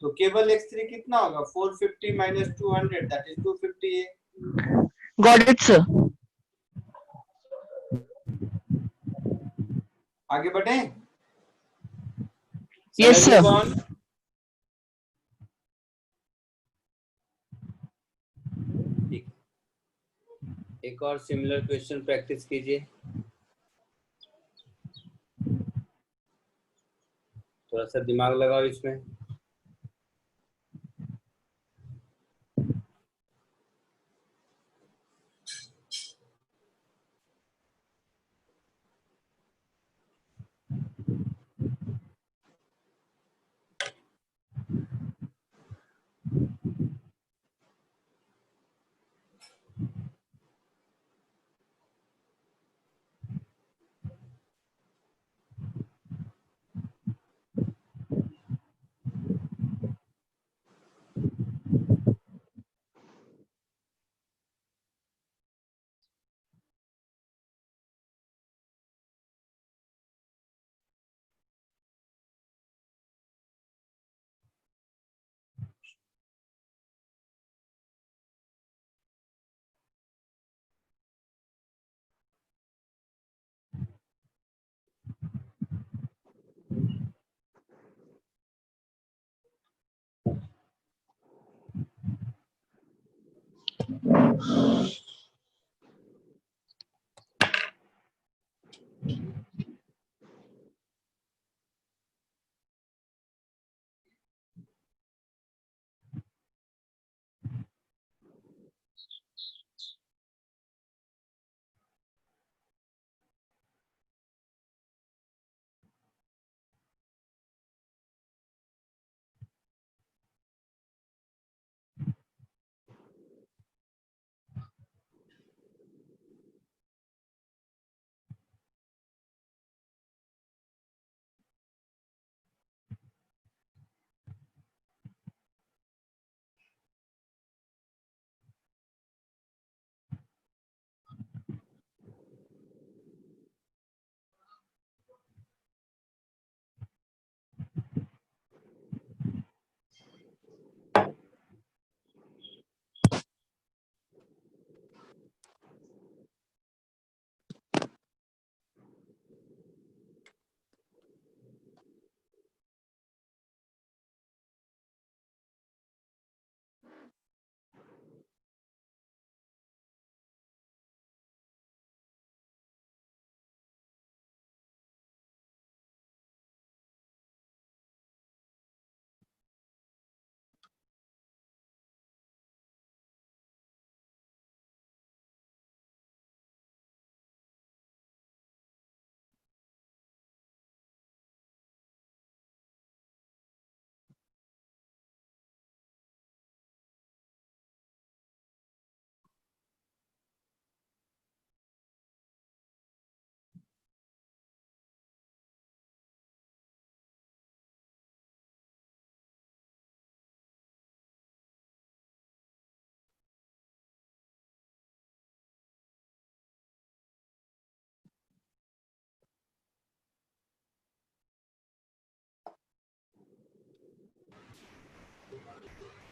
तो केवल x3 कितना होगा? 450 माइनस 200 दैट इज 250 है। Got it sir. आगे बढ़े? Yes sir. ठीक, एक और सिमिलर क्वेश्चन प्रैक्टिस कीजिए। थोड़ा सा दिमाग लगाओ इसमें।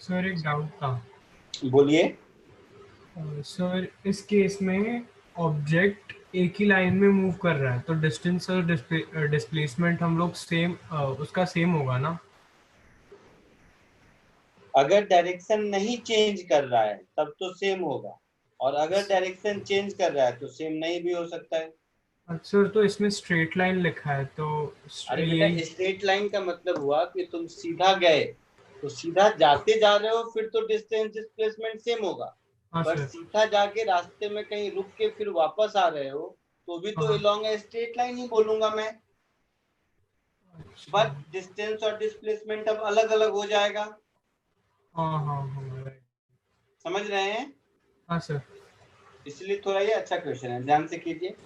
सर एक डाउट था। बोलिए। सर इस केस में ऑब्जेक्ट एक ही लाइन में मूव कर रहा है तो डिस्टेंस और डिस्प्लेसमेंट हम लोग सेम उसका सेम होगा ना? अगर डायरेक्शन नहीं चेंज कर रहा है तब तो सेम होगा, और अगर डायरेक्शन चेंज कर रहा है तो सेम नहीं भी हो सकता है। सर तो इसमें स्ट्रेट लाइन लिखा है तो अरे यही बेटा, स्ट्रेट लाइन का मतलब हुआ कि तुम सीधा गए तो सीधा जाते जा रहे हो, फिर तो डिस्टेंस डिस्प्लेसमेंट सेम होगा। हाँ पर सर। सीधा जाके रास्ते में कहीं रुक के फिर वापस आ रहे हो तो भी तो हाँ। अलोंग ए स्ट्रेट लाइन ही बोलूंगा मैं। अच्छा। बट डिस्टेंस और डिस्प्लेसमेंट अब अलग अलग हो जाएगा। हाँ हाँ हाँ right। समझ रहे हैं? हाँ सर। इसलिए थोड़ा ये अच्छा क्वेश्चन है, ध्यान से कीजिए।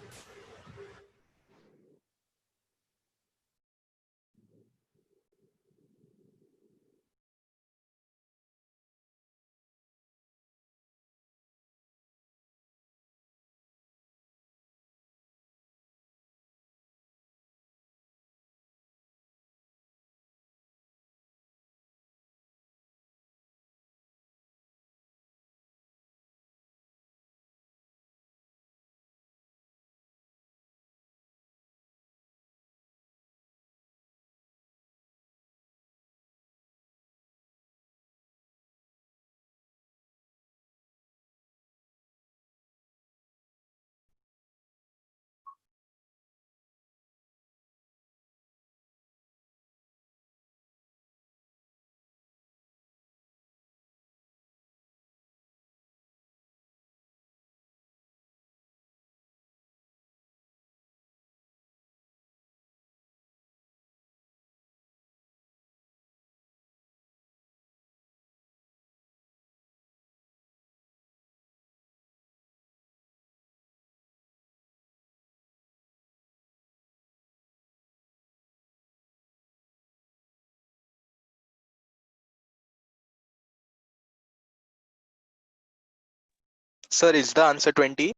Sir, is the answer 20?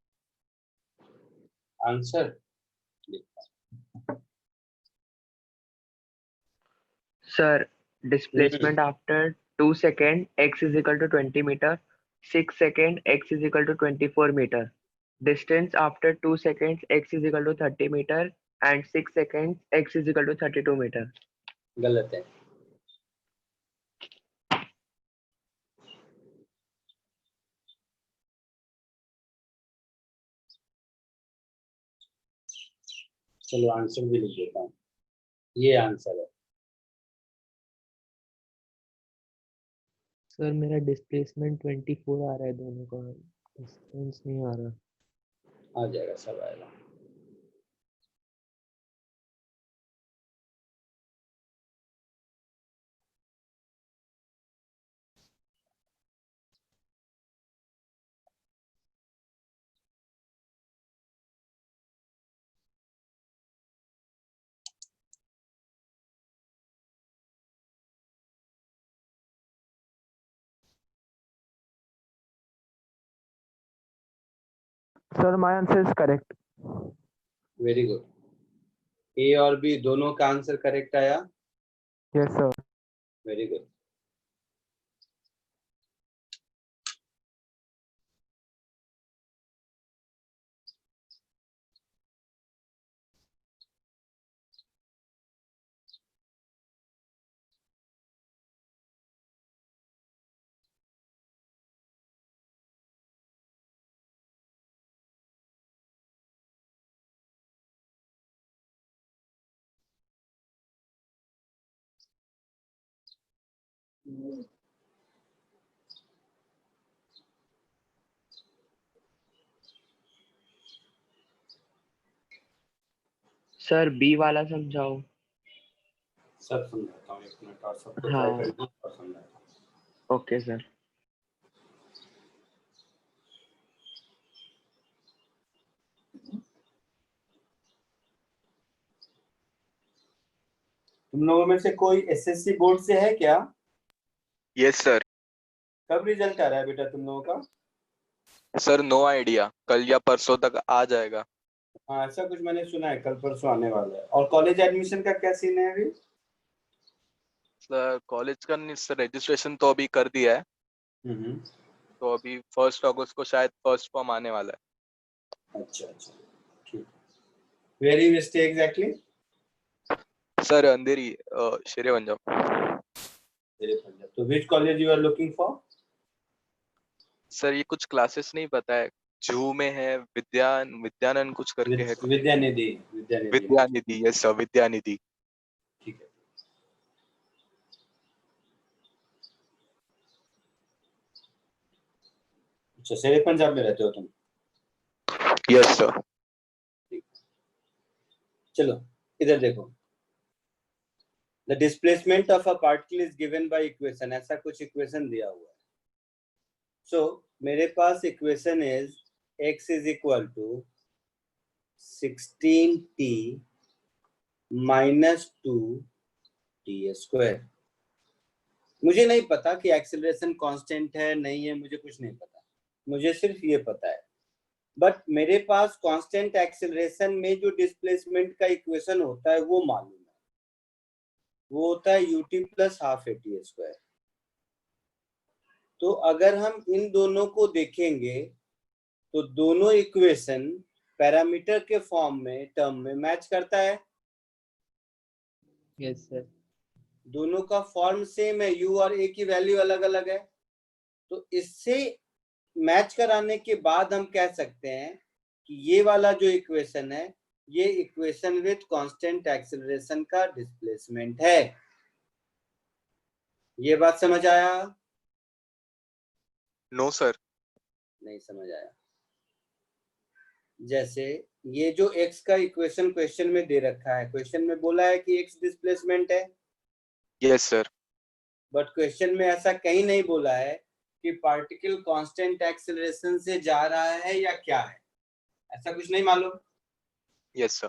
Answer Sir, displacement after 2 seconds, x is equal to 20 meter. 6 seconds, x is equal to 24 meter. Distance after 2 seconds, x is equal to 30 meter. And 6 seconds, x is equal to 32 meter. गलत है। चलो answer भी लिख देता हूँ, ये answer है। Sir मेरा डिस्प्लेसमेंट 24 आ रहा है, दोनों का डिस्टेंस नहीं आ रहा। आ जाएगा, सब आएगा। Sir, my answer is correct. Very good. A और बी दोनों का आंसर करेक्ट आया। Yes, sir. Very good. Sir B वाला समझाओ। सब समझाता हूँ, 1 मिनट और सबको हाँ। ट्राई करना और समझाता हूँ। Okay sir. तुम लोगों में से कोई एसएससी बोर्ड से है क्या? Yes sir. कब रिजल्ट आ रहा है बेटा तुम लोगों का? सर नो आइडिया, कल या परसों तक आ जाएगा। हाँ, ऐसा कुछ मैंने सुना है, कल परसों आने वाला है। और कॉलेज एडमिशन का क्या सीन है अभी? सर कॉलेज का नहीं सर, रजिस्ट्रेशन तो अभी कर दिया है, तो अभी 1 अगस्त को शायद फर्स्ट फॉर्म आने वाला है। अच्छा अच्छा, ठीक। Where you stay exactly? Sir Andheri, Shere Punjab. तेरे पंजाब। तो which college you are looking for? Sir ये कुछ क्लासेस नहीं पता है, जू में है, विद्यानंद कुछ करके है। विद्यानिधि। Vidyanidhi, yes sir, Vidyanidhi. ठीक है। अच्छा, शेरे पंजाब में रहते हो तुम? Yes sir. चलो इधर देखो। The displacement of a particle is given by equation, ऐसा कुछ इक्वेशन दिया हुआ है। So मेरे पास equation is x is equal to 16t minus 2t square। मुझे नहीं पता कि एक्सेलरेशन कांस्टेंट है नहीं है, मुझे कुछ नहीं पता, मुझे सिर्फ ये पता है। बट मेरे पास कांस्टेंट एक्सेलरेशन में जो डिस्प्लेसमेंट का इक्वेशन होता है वो मालूम है, वो होता है ut plus half at square। तो अगर हम इन दोनों को देखेंगे तो दोनों इक्वेशन पैरामीटर के फॉर्म में टर्म में मैच करता है। Yes sir. दोनों का फॉर्म सेम है, u और a की वैल्यू अलग अलग है। तो इससे मैच कराने के बाद हम कह सकते हैं कि ये वाला जो इक्वेशन है ये इक्वेशन विद कांस्टेंट एक्सेलरेशन का डिस्प्लेसमेंट है। ये बात समझ आया? No sir. नहीं समझ आया। जैसे ये जो x का इक्वेशन क्वेश्चन में दे रखा है, क्वेश्चन में बोला है कि x डिस्प्लेसमेंट है। Yes sir. बट क्वेश्चन में ऐसा कहीं नहीं बोला है कि पार्टिकल कांस्टेंट एक्सेलरेशन से जा रहा है या क्या है, ऐसा कुछ नहीं मालूम। Yes sir.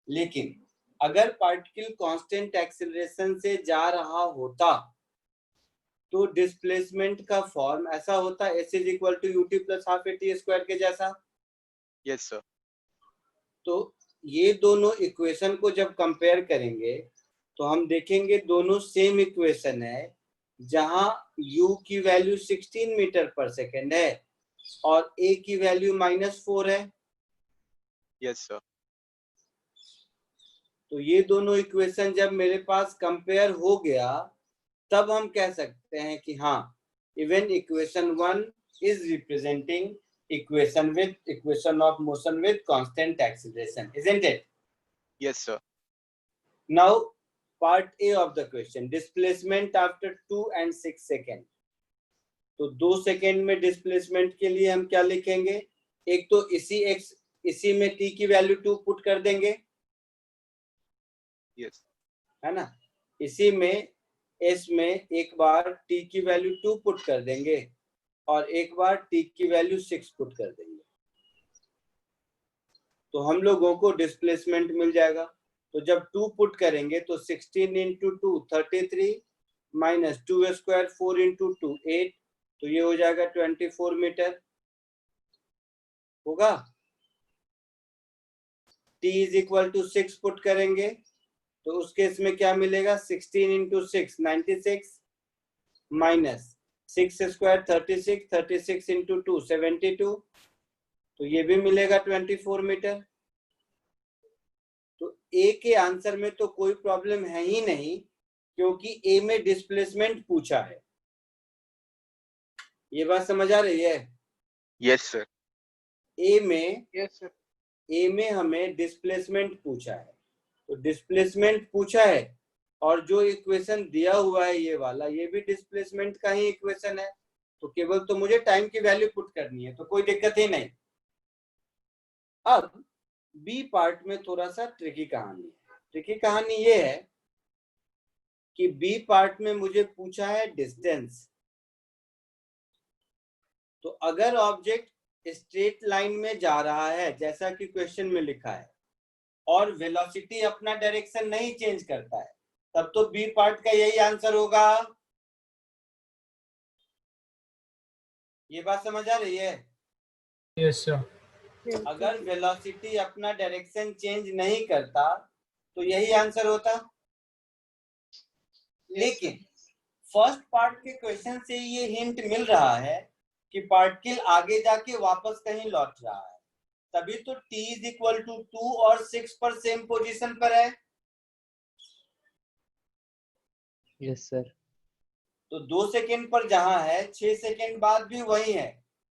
लेकिन अगर पार्टिकल कांस्टेंट एक्सेलरेशन से जा रहा होता तो डिस्प्लेसमेंट का फॉर्म ऐसा होता, s is equal to ut plus half at square के जैसा। Yes sir. तो ये दोनों इक्वेशन को जब कंपेयर करेंगे तो हम देखेंगे दोनों सेम इक्वेशन है, जहां u की वैल्यू 16 मीटर पर सेकेंड है और a की वैल्यू -4 है। Yes sir. तो ये दोनों इक्वेशन जब मेरे पास कंपेयर हो गया तब हम कह सकते हैं कि हाँ, even equation 1 is representing equation of motion with constant acceleration, isn't it? Yes, sir. Now part A of the question, displacement after 2 and 6 second. तो 2 सेकेंड में डिस्प्लेसमेंट के लिए हम क्या लिखेंगे? एक तो इसी में t की वैल्यू 2 पुट कर देंगे. Yes. है ना? इसी में s में एक बार t की वैल्यू 2 पुट कर देंगे और एक बार t की वैल्यू 6 पुट कर देंगे. तो हम लोगों को डिस्प्लेसमेंट मिल जाएगा. तो जब 2 पुट करेंगे तो 16 इंटू 2 33 माइनस 2 स्क्वायर 4 इंटू 2 8. तो ये हो जाएगा 24 मीटर होगा. t is equal to 6 put करेंगे तो उस केस में क्या मिलेगा? 16 इंटू 6 96 माइनस 6 स्क्वायर 36 36 इंटू 2 72. तो ये भी मिलेगा 24 मीटर. तो ए के आंसर में तो कोई प्रॉब्लम है ही नहीं क्योंकि ए में डिस्प्लेसमेंट पूछा है. ये बात समझ आ रही है? Yes, sir. ए में Yes, sir. ए में हमें डिस्प्लेसमेंट पूछा है. तो डिस्प्लेसमेंट पूछा है और जो इक्वेशन दिया हुआ है ये वाला, ये भी डिस्प्लेसमेंट का ही इक्वेशन है. तो केवल तो मुझे टाइम की वैल्यू पुट करनी है, तो कोई दिक्कत ही नहीं. अब बी पार्ट में थोड़ा सा ट्रिकी कहानी है. ट्रिकी कहानी ये है कि बी पार्ट में मुझे पूछा है डिस्टेंस. तो अगर ऑब्जेक्ट स्ट्रेट लाइन में जा रहा है जैसा कि क्वेश्चन में लिखा है और वेलोसिटी अपना डायरेक्शन नहीं चेंज करता है, तब तो बी पार्ट का यही आंसर होगा. ये बात समझ आ रही है? Yes sir. अगर वेलोसिटी अपना डायरेक्शन चेंज नहीं करता तो यही आंसर होता. लेकिन फर्स्ट पार्ट के क्वेश्चन से ये हिंट मिल रहा है कि पार्टिकल आगे जाके वापस कहीं लौट रहा है, तभी तो t इज इक्वल टू 2 और 6 पर सेम पोजीशन पर है. Yes sir. तो 2 सेकेंड पर जहां है 6 सेकेंड बाद भी वही है.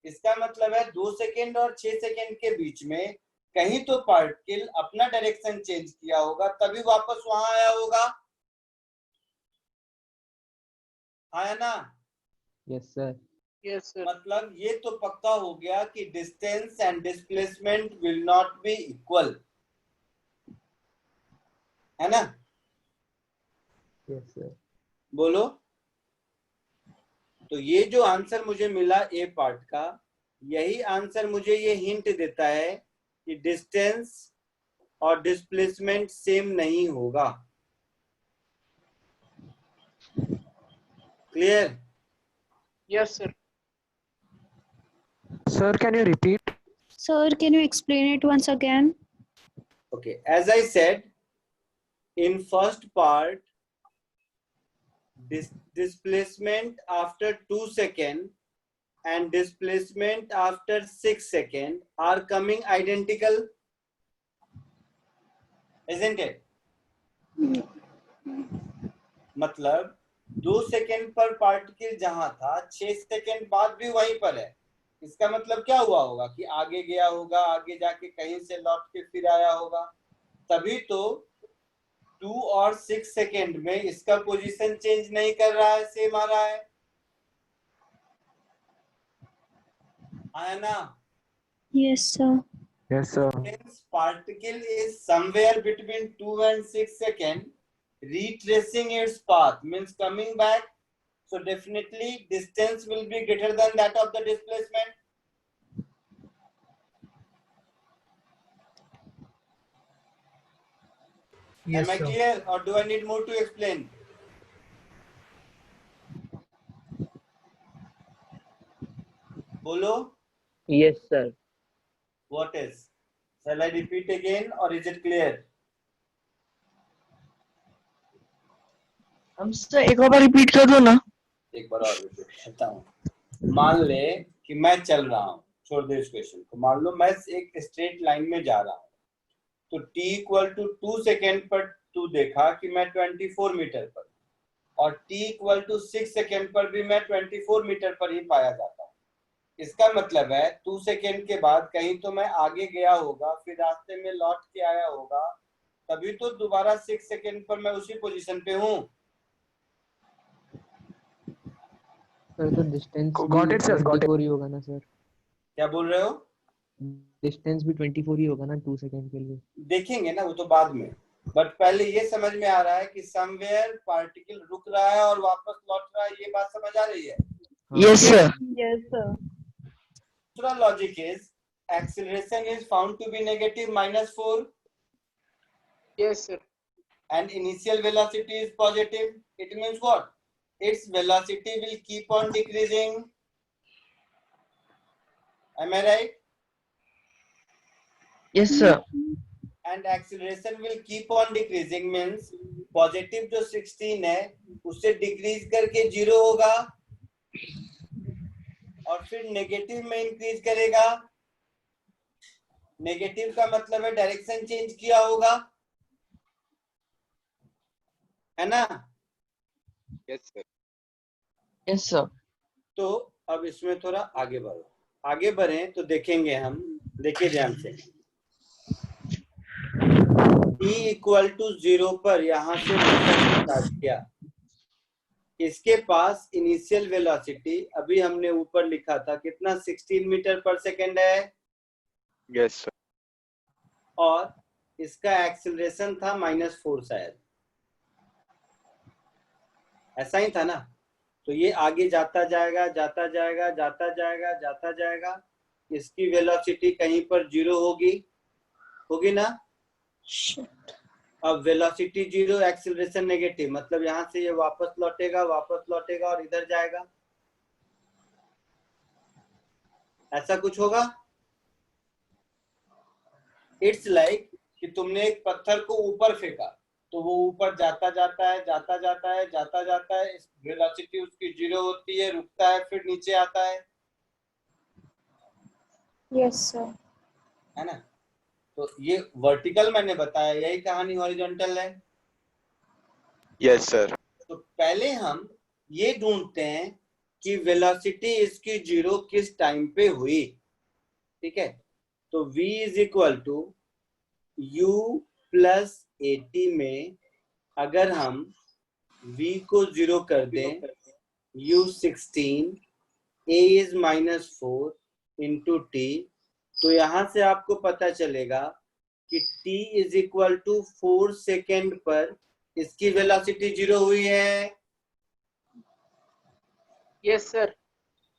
इसका मतलब है 2 सेकेंड और 6 सेकेंड के बीच में कहीं तो पार्टिकल अपना डायरेक्शन चेंज किया होगा तभी वापस वहां आया होगा. आया ना? Yes sir. Yes, sir. मतलब ये तो पक्का हो गया कि distance and displacement will not be equal, है ना? Yes sir. बोलो. तो ये जो आंसर मुझे मिला ए पार्ट का, यही आंसर मुझे ये हिंट देता है कि डिस्टेंस और डिस्प्लेसमेंट सेम नहीं होगा. Clear? Yes, sir. Sir, can you repeat? Sir, can you explain it once again? Okay, as I said, in first part, displacement after 2 seconds and displacement after 6 seconds are coming identical, isn't it? मतलब 2 second पर particle जहां था 6 second बाद भी वहीं पर है. इसका मतलब क्या हुआ होगा कि आगे गया होगा, आगे जाके कहीं से लौट के फिर आया होगा. तभी तो 2 और 6 सेकेंड में इसका पोजीशन चेंज नहीं कर रहा है, सेम आ रहा है. आया ना? Yes, sir. Yes, sir. Since particle is somewhere between 2 and 6 seconds, retracing its path means coming back. So definitely distance will be greater than that of the displacement. Yes, Am I sir. clear or do I need more to explain? Bolo? Yes sir. What is? Shall I repeat again or is it clear? हम sir एक बार repeat कर दो ना. एक बार और repeat करता हूँ. मान ले कि मैं चल रहा हूँ, छोड़ दे इस क्वेश्चन को. मान लो मैं एक स्ट्रेट लाइन में जा रहा हूँ, तो t इक्वल टू 2 सेकेंड पर तू देखा कि मैं 24 मीटर पर, और t इक्वल टू 6 सेकेंड पर भी मैं 24 मीटर पर ही पाया जाता हूँ. इसका मतलब है 2 सेकेंड के बाद कहीं तो मैं आगे गया होगा, फिर रास्ते में लौट के आया होगा, तभी तो दोबारा 6 सेकेंड पर मैं उसी पोजीशन पे हूँ। सर तो distance Got it, sir. Got it. 24 ही होगा ना सर? क्या बोल रहे हो? डिस्टेंस भी 24 ही होगा ना 2 सेकंड के लिए? देखेंगे ना वो तो बाद में, बट पहले ये समझ में आ रहा है कि समवेयर पार्टिकल रुक रहा है और वापस लौट रहा है, ये बात समझ आ रही है? Yes, sir. Yes, sir. दूसरा logic is acceleration is found to be negative -4 Yes, sir. and initial velocity is positive. It means what? Its velocity will keep on decreasing. Am I right? Yes, sir. And acceleration will keep on decreasing means positive जो 16 है उससे decrease करके 0 होगा और फिर negative में increase करेगा। Negative का मतलब है डायरेक्शन चेंज किया होगा, है ना? Yes sir. Yes, sir. तो अब इसमें थोड़ा आगे बढ़ो। आगे बढ़े तो देखेंगे हम, देखिए ध्यान से, t = 0 पर यहां से स्टार्ट किया। इसके पास इनिशियल वेलोसिटी अभी हमने ऊपर लिखा था कितना, 16 मीटर पर सेकेंड है। Yes sir. और इसका एक्सेलरेशन था -4 शायद, ऐसा ही था ना? तो ये आगे जाता जाएगा जाता जाएगा जाता जाएगा जाता जाएगा, इसकी वेलोसिटी कहीं पर 0 होगी ना? अब वेलोसिटी 0, एक्सेलरेशन नेगेटिव, मतलब यहाँ से ये वापस लौटेगा और इधर जाएगा, ऐसा कुछ होगा। इट्स लाइक कि तुमने एक पत्थर को ऊपर फेंका तो वो ऊपर जाता जाता है, वेलोसिटी उसकी 0 होती है, रुकता है, फिर नीचे आता है। Yes sir. है ना? तो ये वर्टिकल मैंने बताया, यही कहानी हॉरिजॉन्टल है। Yes sir. तो पहले हम ये ढूंढते हैं कि वेलोसिटी इसकी 0 किस टाइम पे हुई। ठीक है, तो v = u + 80 में अगर हम v को 0 कर दें, u 16, a is -4 into t, तो यहां से आपको पता चलेगा कि t = 4 सेकेंड पर इसकी वेलोसिटी 0 हुई है। Yes sir.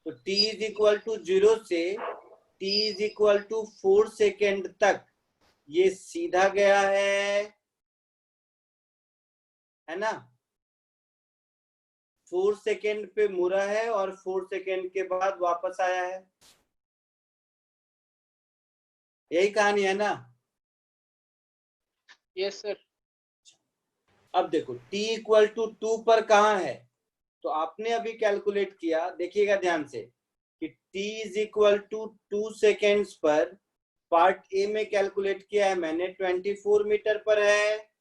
तो t = 0 से t = 4 सेकेंड तक ये सीधा गया है ना? 4 सेकेंड पे मुड़ा है और 4 सेकेंड के बाद वापस आया है, यही कहानी है ना? Yes sir. अब देखो t = 2 पर कहाँ है, तो आपने अभी कैलकुलेट किया, देखिएगा ध्यान से कि t = 2 सेकेंड्स पर पार्ट ए में कैलकुलेट किया है मैंने, 24 मीटर पर है।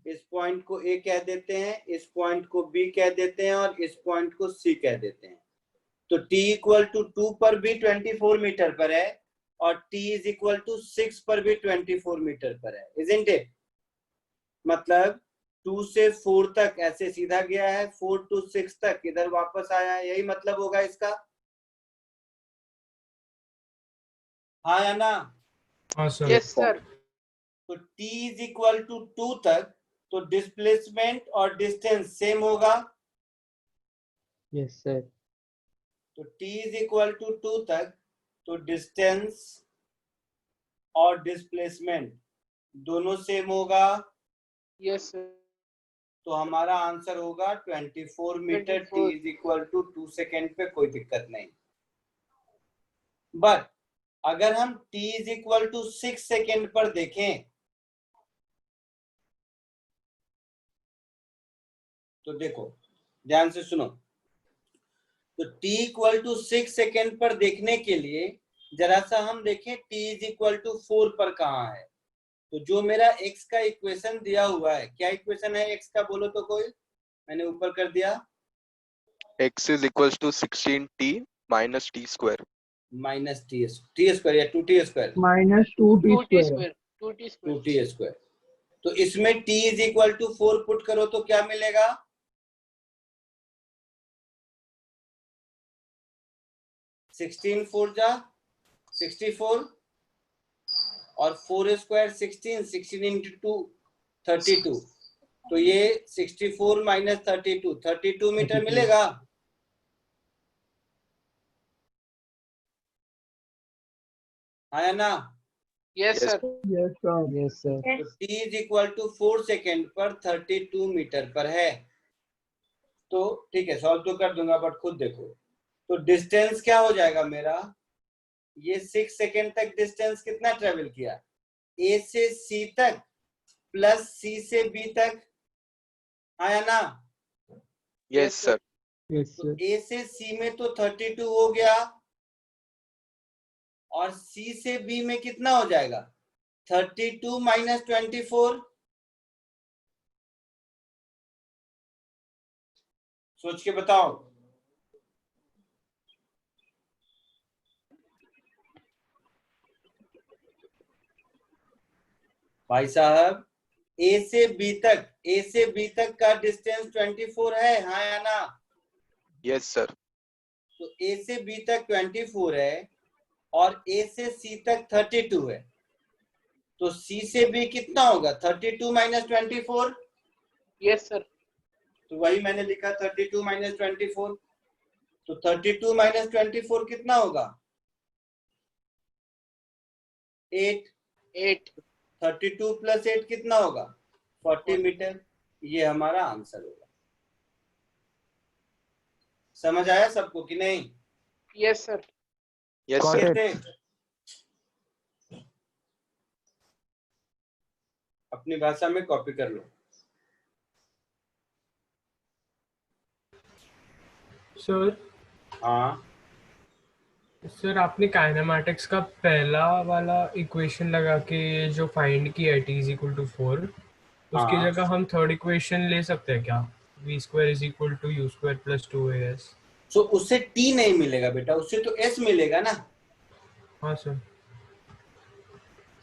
इस पॉइंट को ए कह देते हैं, इस पॉइंट को बी कह देते हैं और इस पॉइंट को सी कह देते हैं। तो t = 2 पर भी 24 मीटर पर है और t = 6 पर भी 24 मीटर पर है, isn't it? मतलब 2 से 4 तक ऐसे सीधा गया है, 4 to 6 तक इधर वापस आया है, यही मतलब होगा इसका। हाँ या ना? हाँ सर। Yes sir. तो t = 2 तक तो डिस्प्लेसमेंट और डिस्टेंस सेम होगा। Yes sir. तो t = 2 तक तो डिस्टेंस और डिस्प्लेसमेंट दोनों सेम होगा। Yes sir. तो हमारा आंसर होगा 24 मीटर, t = 2 सेकेंड पे, कोई दिक्कत नहीं। बट अगर हम t = 6 सेकेंड पर देखें तो देखो ध्यान से सुनो, तो t = 6 सेकेंड पर देखने के लिए जरा सा हम देखें t = 4 पर कहाँ है। तो जो मेरा x का इक्वेशन दिया हुआ है, क्या इक्वेशन है x का, बोलो तो कोई, मैंने ऊपर कर दिया। x = 16t - t²। Minus T square या 2t square, minus 2t 2t square. square 2t square 2t square. तो इसमें t is equal to 4 put करो तो क्या मिलेगा? 16 4 जा 64 और 4 स्क्वायर 16, 16 इंटू 2 32। तो ये 64 माइनस 32 मीटर मिलेगा। आया ना? yes sir Yes, sir. तो t is equal to 4 second पर 32 मीटर पर है। तो ठीक है, सॉल्व तो कर दूंगा बट खुद देखो। तो डिस्टेंस क्या हो जाएगा मेरा? ये 6 सेकेंड तक डिस्टेंस कितना ट्रेवल किया? ए से सी तक प्लस सी से बी तक। आया ना? Yes sir. Yes, तो sir. ए से सी में तो 32 हो गया और सी से बी में कितना हो जाएगा? 32 माइनस 24। सोच के बताओ। भाई साहब, ए से बी तक का डिस्टेंस 24 है, हाँ या ना? Yes sir. तो ए से बी तक 24 है और ए से सी तक 32 है। तो सी से बी कितना होगा? 32 माइनस 24। yes sir तो वही मैंने लिखा 32 माइनस 24। तो 32 माइनस 24 कितना होगा? 8। 8 32 प्लस 8 कितना होगा? 40 मीटर। ये हमारा आंसर होगा। समझ आया सबको कि नहीं? yes sir yes Got sir. it. अपनी भाषा में कॉपी कर लो। सर हाँ सर आपने काइनेमैटिक्स का पहला वाला इक्वेशन लगा के जो फाइंड किया है t इज इक्वल टू 4, उसकी हाँ। जगह हम थर्ड इक्वेशन ले सकते हैं क्या? v square is equal to u square plus 2as। तो उससे टी नहीं मिलेगा बेटा, उससे तो एस मिलेगा ना। हाँ सर।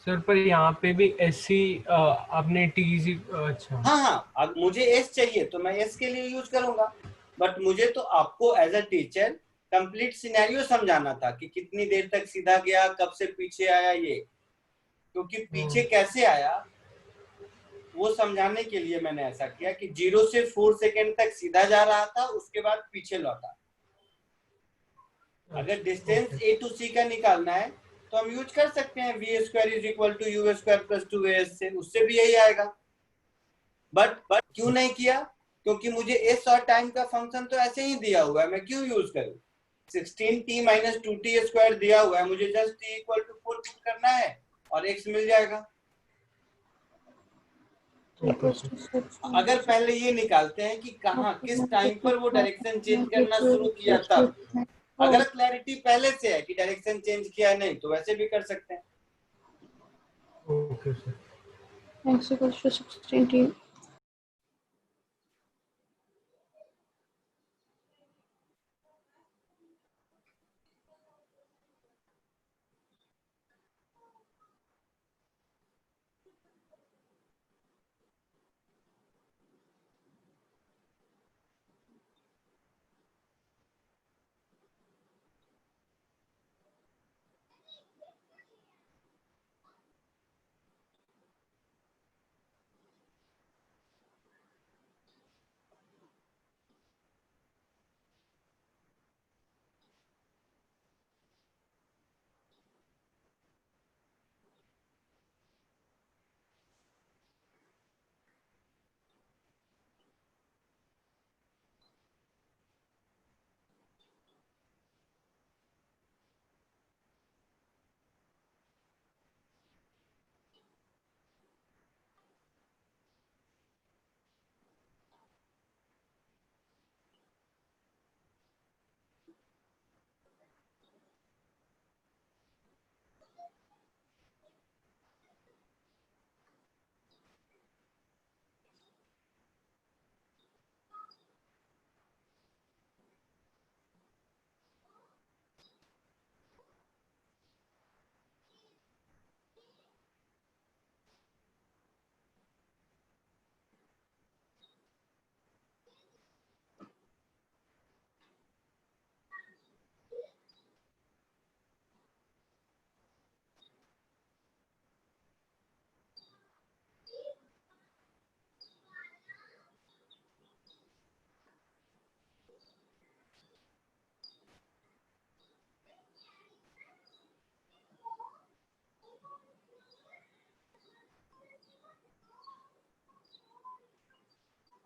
सर पर यहाँ पे भी एस ही आपने t इज अच्छा। हाँ हाँ, अब मुझे एस चाहिए तो मैं एस के लिए यूज करूंगा। बट मुझे तो आपको as a teacher complete scenario समझाना था कि कितनी देर तक सीधा गया, कब से पीछे आया, ये क्योंकि पीछे कैसे आया वो समझाने के लिए मैंने ऐसा किया कि 0 से 4 सेकेंड तक सीधा जा रहा था, उसके बाद पीछे लौटा। अगर डिस्टेंस ए टू सी का निकालना है तो हम यूज कर सकते हैं V square is equal to U square plus 2as से, उससे भी यही आएगा। बट क्यों नहीं किया? क्योंकि मुझे एस और टाइम का फंक्शन तो ऐसे ही दिया हुआ है, मैं क्यों यूज करूं? 16t माइनस 2t स्क्वायर दिया हुआ है, मुझे just t equal to 4 put करना है और x मिल जाएगा। अगर पहले ये निकालते हैं कि कहाँ किस टाइम पर वो डायरेक्शन चेंज करना शुरू किया, तब अगर क्लैरिटी पहले से है कि डायरेक्शन चेंज किया नहीं तो वैसे भी कर सकते हैं। Okay sir. x equals to 16t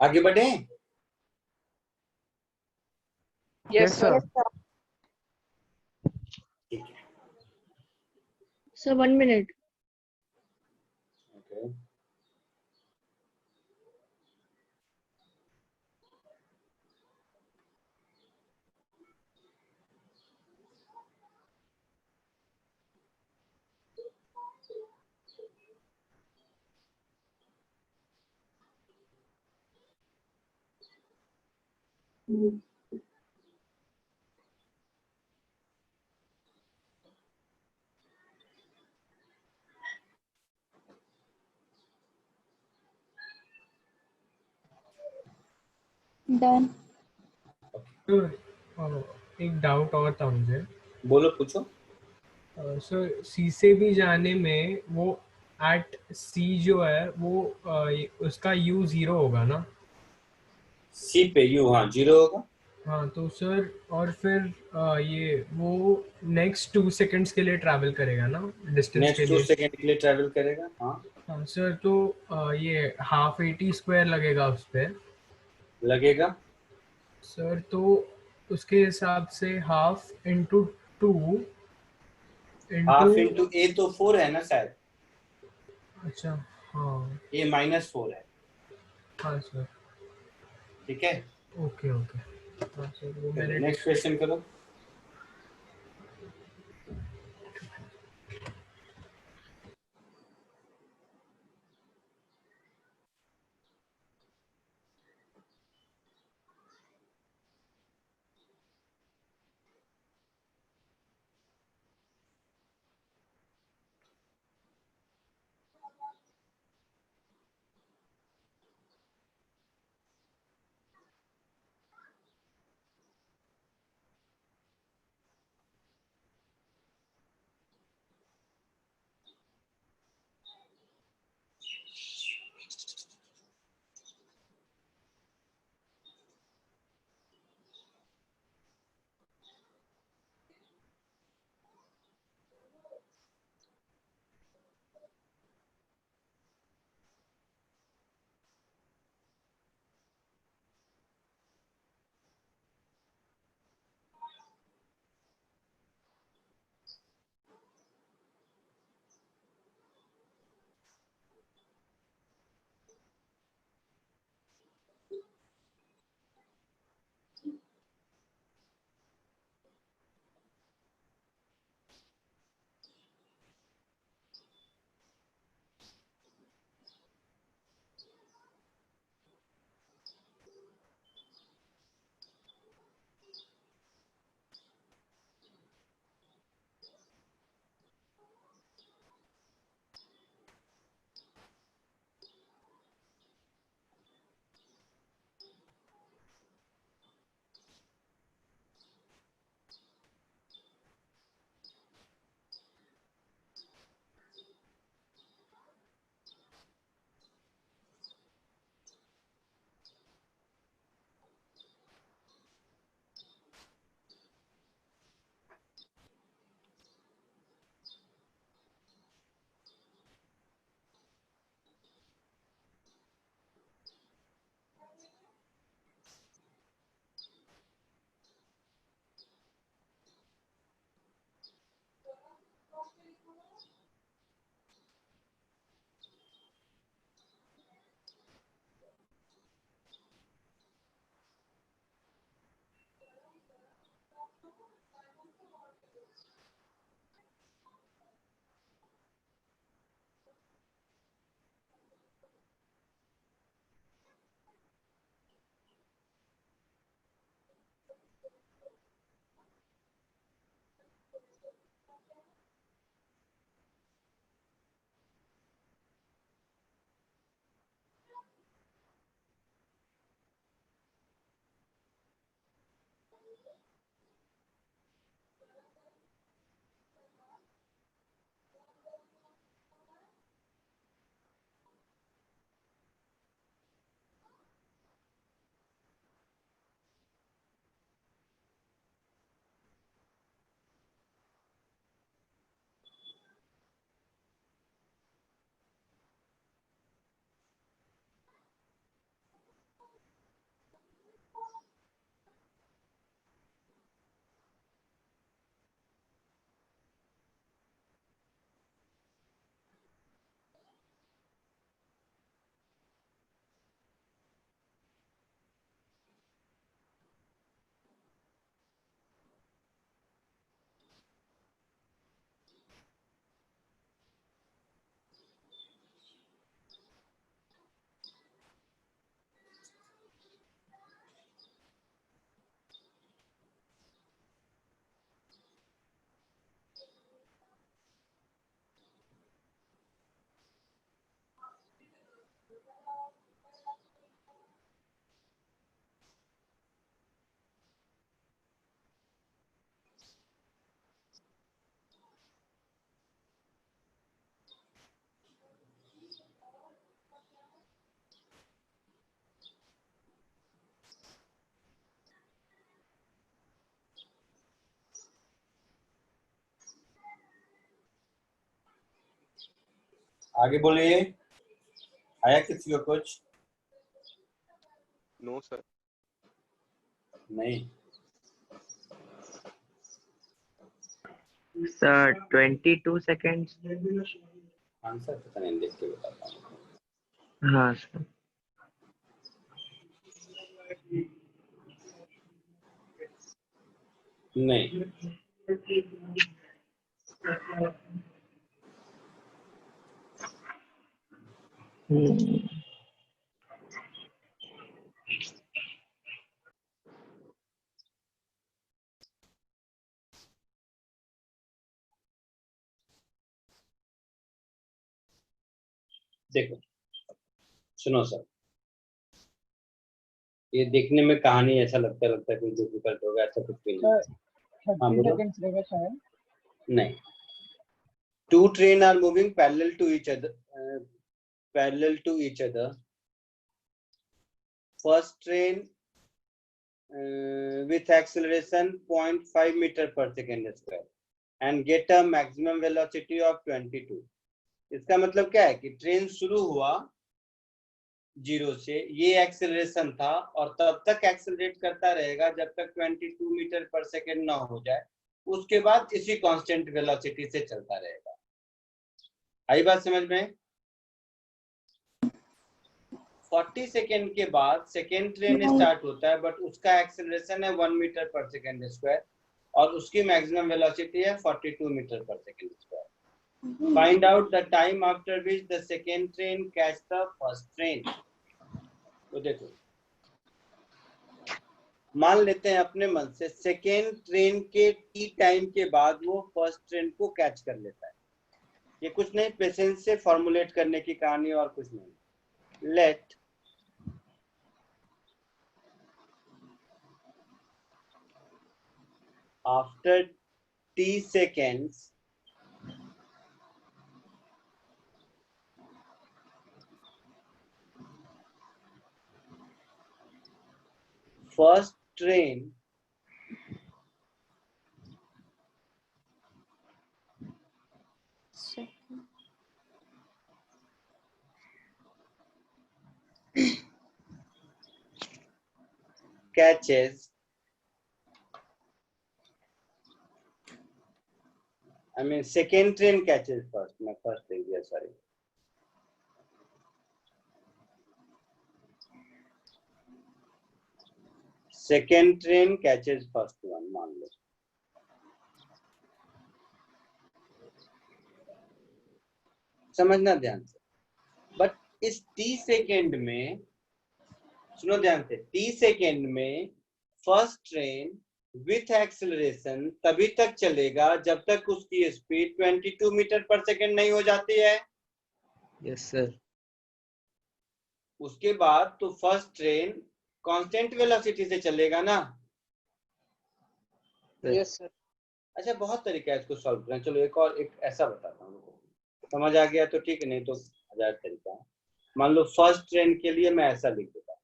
आगे बढ़े? Yes, sir. ठीक है. Sir, 1 minute. Okay. Done. तो एक डाउट और था मुझे. बोलो, पूछो. सर सी से भी जाने में वो एट सी जो है वो उसका यू 0 होगा ना? सी पे यू, हाँ, 0 होगा. हाँ तो सर और फिर ये वो नेक्स्ट 2 सेकंड्स के लिए ट्रैवल करेगा ना डिस्टेंस नेक्स्ट के 2 लिए? सेकंड के लिए ट्रैवल करेगा. हाँ, हाँ सर तो ये हाफ 80 स्क्वायर लगेगा उस पे लगेगा. सर. तो उसके हिसाब से half into 2 into. Half into A तो 4 है ना शायद. अच्छा. हाँ. ए -4 है. हाँ सर. ठीक है. Okay okay. हाँ सर वो मैंने नेक्स्ट क्वेश्चन करो. आगे बोलिए, आया किसी को कुछ? No sir. नहीं सर 22 सेकेंड्स। आंसर पता नहीं, देख के बताता हूँ। हाँ सर। नहीं, देखो सुनो सर, ये देखने में कहानी ऐसा लगता है कोई डिफिकल्ट होगा, ऐसा कुछ भी नहीं। हाँ, 30 बोलो। seconds रहेगा शायद। नहीं, two train are moving parallel to each other. First train with acceleration 0.5 meter per second square and get a maximum velocity of 22. इसका मतलब क्या है कि ट्रेन शुरू हुआ 0 से, ये एक्सेलरेशन था और तब तक एक्सेलरेट करता रहेगा जब तक 22 मीटर पर सेकेंड ना हो जाए, उसके बाद इसी कांस्टेंट वेलोसिटी से चलता रहेगा। आई बात समझ में? 40 सेकेंड के बाद सेकेंड ट्रेन स्टार्ट होता है, बट उसका एक्सेलरेशन है 1 मीटर पर सेकेंड स्क्वायर और उसकी मैक्सिमम वेलोसिटी है 42 मीटर पर second square. Find out the time after which the second train catch the first train. तो देखो, मान लेते हैं अपने मन से सेकेंड ट्रेन के टी टाइम के बाद वो फर्स्ट ट्रेन को कैच कर लेता है। ये कुछ नहीं, पेशेंस से फॉर्मुलेट करने की कहानी और कुछ नहीं। Let after t seconds first train catches, I mean second train catches first, मैं first लिख दिया, sorry। second train catches first one, मान लो। समझना ध्यान से। बट इस t सेकेंड में, सुनो ध्यान से, t सेकेंड में फर्स्ट ट्रेन विथ एक्सेलरेशन तभी तक चलेगा जब तक उसकी स्पीड 22 मीटर पर सेकेंड नहीं हो जाती है। Yes sir. उसके बाद तो फर्स्ट ट्रेन कांस्टेंट वेलोसिटी से चलेगा ना। Yes sir. अच्छा, बहुत तरीका है इसको सॉल्व करना। चलो एक और एक ऐसा बताता हूँ, समझ आ गया तो ठीक है, नहीं तो 1000 तरीका है। मान लो फर्स्ट ट्रेन के लिए मैं ऐसा लिख देता,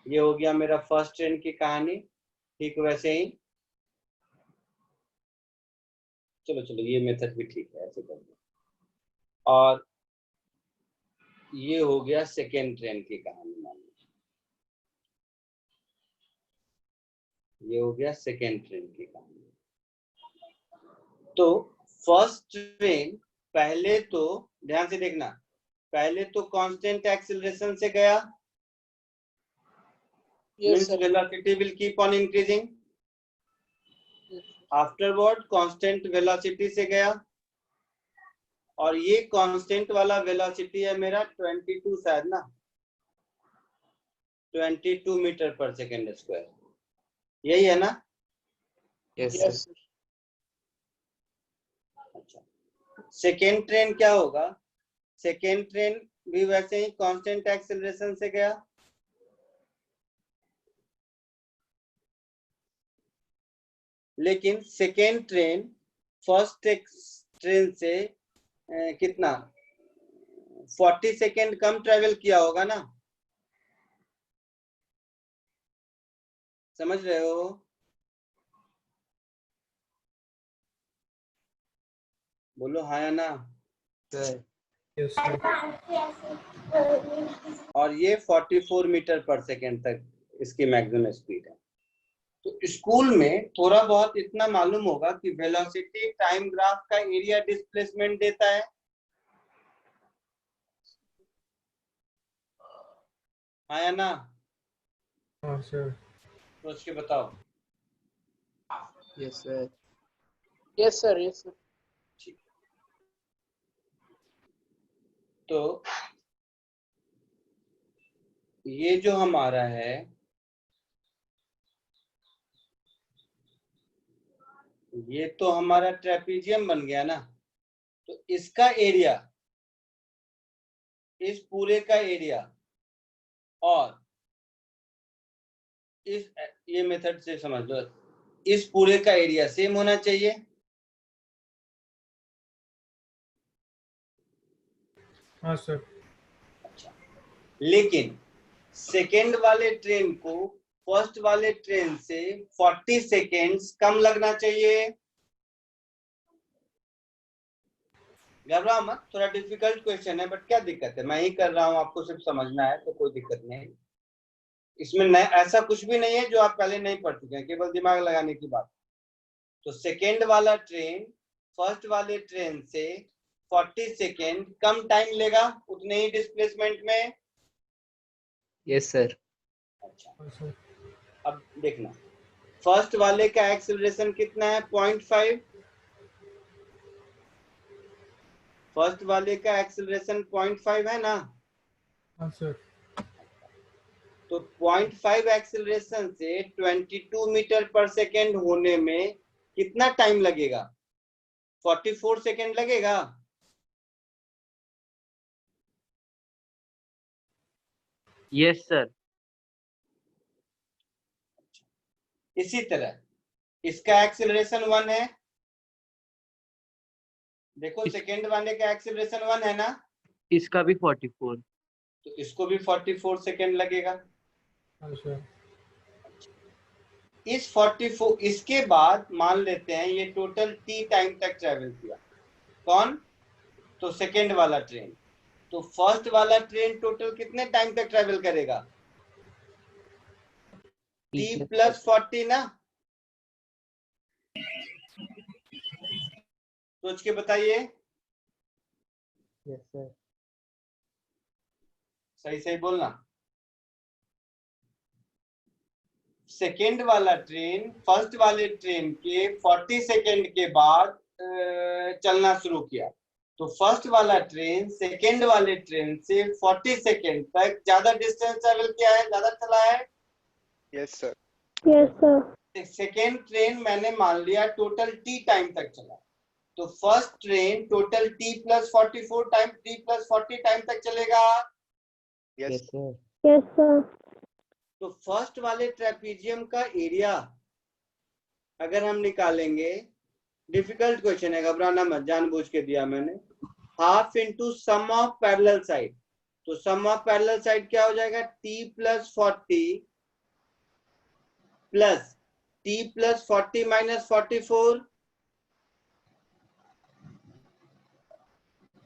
ये हो गया मेरा फर्स्ट ट्रेन की कहानी। ठीक वैसे ही चलो ये मेथड भी ठीक है, ऐसे कर दो। और ये हो गया सेकेंड ट्रेन की कहानी, मान लो ये हो गया सेकेंड ट्रेन की कहानी। तो फर्स्ट ट्रेन पहले तो ध्यान से देखना, पहले तो कांस्टेंट एक्सेलरेशन से गया, means velocity will keep on increasing. Afterward constant velocity से गया और ये कांस्टेंट वाला वेलोसिटी है मेरा 22 शायद ना, 22 मीटर पर सेकेंड स्क्वायर, यही है ना? Yes sir. अच्छा, सेकेंड ट्रेन क्या होगा? सेकेंड ट्रेन भी वैसे ही कांस्टेंट एक्सेलरेशन से गया, लेकिन सेकेंड ट्रेन फर्स्ट ट्रेन से कितना 40 सेकेंड कम ट्रेवल किया होगा ना, समझ रहे हो? बोलो हाँ या ना? Sir Yes, sir. और ये 44 मीटर पर सेकेंड तक इसकी मैक्सिमम स्पीड है। तो स्कूल में थोड़ा बहुत इतना मालूम होगा कि वेलोसिटी टाइम ग्राफ का एरिया डिस्प्लेसमेंट देता है। आया ना? हाँ सर। सोच के बताओ। Yes, sir. Yes, sir. Yes, sir. ठीक। तो ये जो हमारा है ये तो हमारा ट्रेपीजियम बन गया ना, तो इसका एरिया, इस पूरे का एरिया और इस, ये मेथड से समझ लो, इस पूरे का एरिया सेम होना चाहिए। हाँ सर। अच्छा, लेकिन सेकेंड वाले ट्रेन को फर्स्ट वाले ट्रेन से 40 सेकेंड्स कम लगना चाहिए। घबराओ मत, थोड़ा डिफिकल्ट क्वेश्चन है, बट क्या दिक्कत है, मैं ही कर रहा हूं, आपको सिर्फ समझना है तो कोई दिक्कत नहीं। इसमें ऐसा कुछ भी नहीं है जो आप पहले नहीं पढ़ चुके हैं, केवल दिमाग लगाने की बात। तो सेकेंड वाला ट्रेन फर्स्ट वाले ट्रेन से 40 सेकेंड कम टाइम लेगा उतने ही डिस्प्लेसमेंट में। Yes, sir. अच्छा, अब देखना, फर्स्ट वाले का एक्सेलरेशन कितना है? 0.5। फर्स्ट वाले का एक्सेलरेशन 0.5 है ना? हाँ सर। तो 0.5 एक्सेलरेशन से 22 मीटर पर सेकेंड होने में कितना टाइम लगेगा? 44 सेकेंड लगेगा। Yes, sir. इसी तरह इसका एक्सेलरेशन 1 है, देखो सेकेंड वाले का एक्सेलरेशन 1 है ना, इसका भी 44. तो इसको भी 44 सेकेंड लगेगा। हाँ सर। इस 44 इसके बाद मान लेते हैं ये टोटल t टाइम तक ट्रेवल किया। कौन? तो सेकेंड वाला ट्रेन। तो फर्स्ट वाला ट्रेन टोटल कितने टाइम तक ट्रेवल करेगा? t प्लस 40 ना? सोच के बताइए। Yes, sir. सही सही बोलना। सेकेंड वाला ट्रेन फर्स्ट वाले ट्रेन के 40 सेकेंड के बाद चलना शुरू किया, तो फर्स्ट वाला ट्रेन सेकेंड वाले ट्रेन से 40 सेकेंड तक ज्यादा डिस्टेंस ट्रेवल किया है, ज्यादा चला है। Yes sir. Yes, sir. Second train मैंने मान लिया टोटल t टाइम तक चला, तो first train total t plus 44 time t plus 40 time तक चलेगा। Yes, sir. Yes, sir. तो फर्स्ट वाले ट्रेपीजियम का एरिया अगर हम निकालेंगे, डिफिकल्ट क्वेश्चन है, घबराना मत, जानबूझ के दिया मैंने, half into sum of parallel side. तो सम ऑफ पैरेलल साइड क्या हो जाएगा? t plus 40 plus t plus 40 minus 44।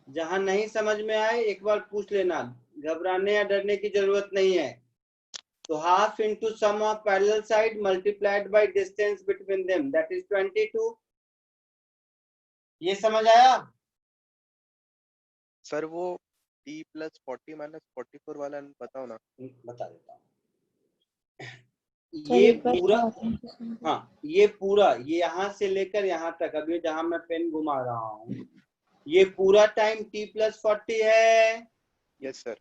जहां नहीं समझ में आए एक बार पूछ लेना, घबराने या डरने की जरूरत नहीं है। तो half into sum of parallel side multiplied by distance between them, that is 22। ये समझ आया? सर वो t प्लस 40 माइनस 44 वाला बताओ ना। बता देता हूँ। ये पूरा, हाँ ये पूरा, ये यहाँ से लेकर यहाँ तक, अभी जहां मैं पेन घुमा रहा हूँ, ये पूरा टाइम t प्लस 40 है। Yes sir.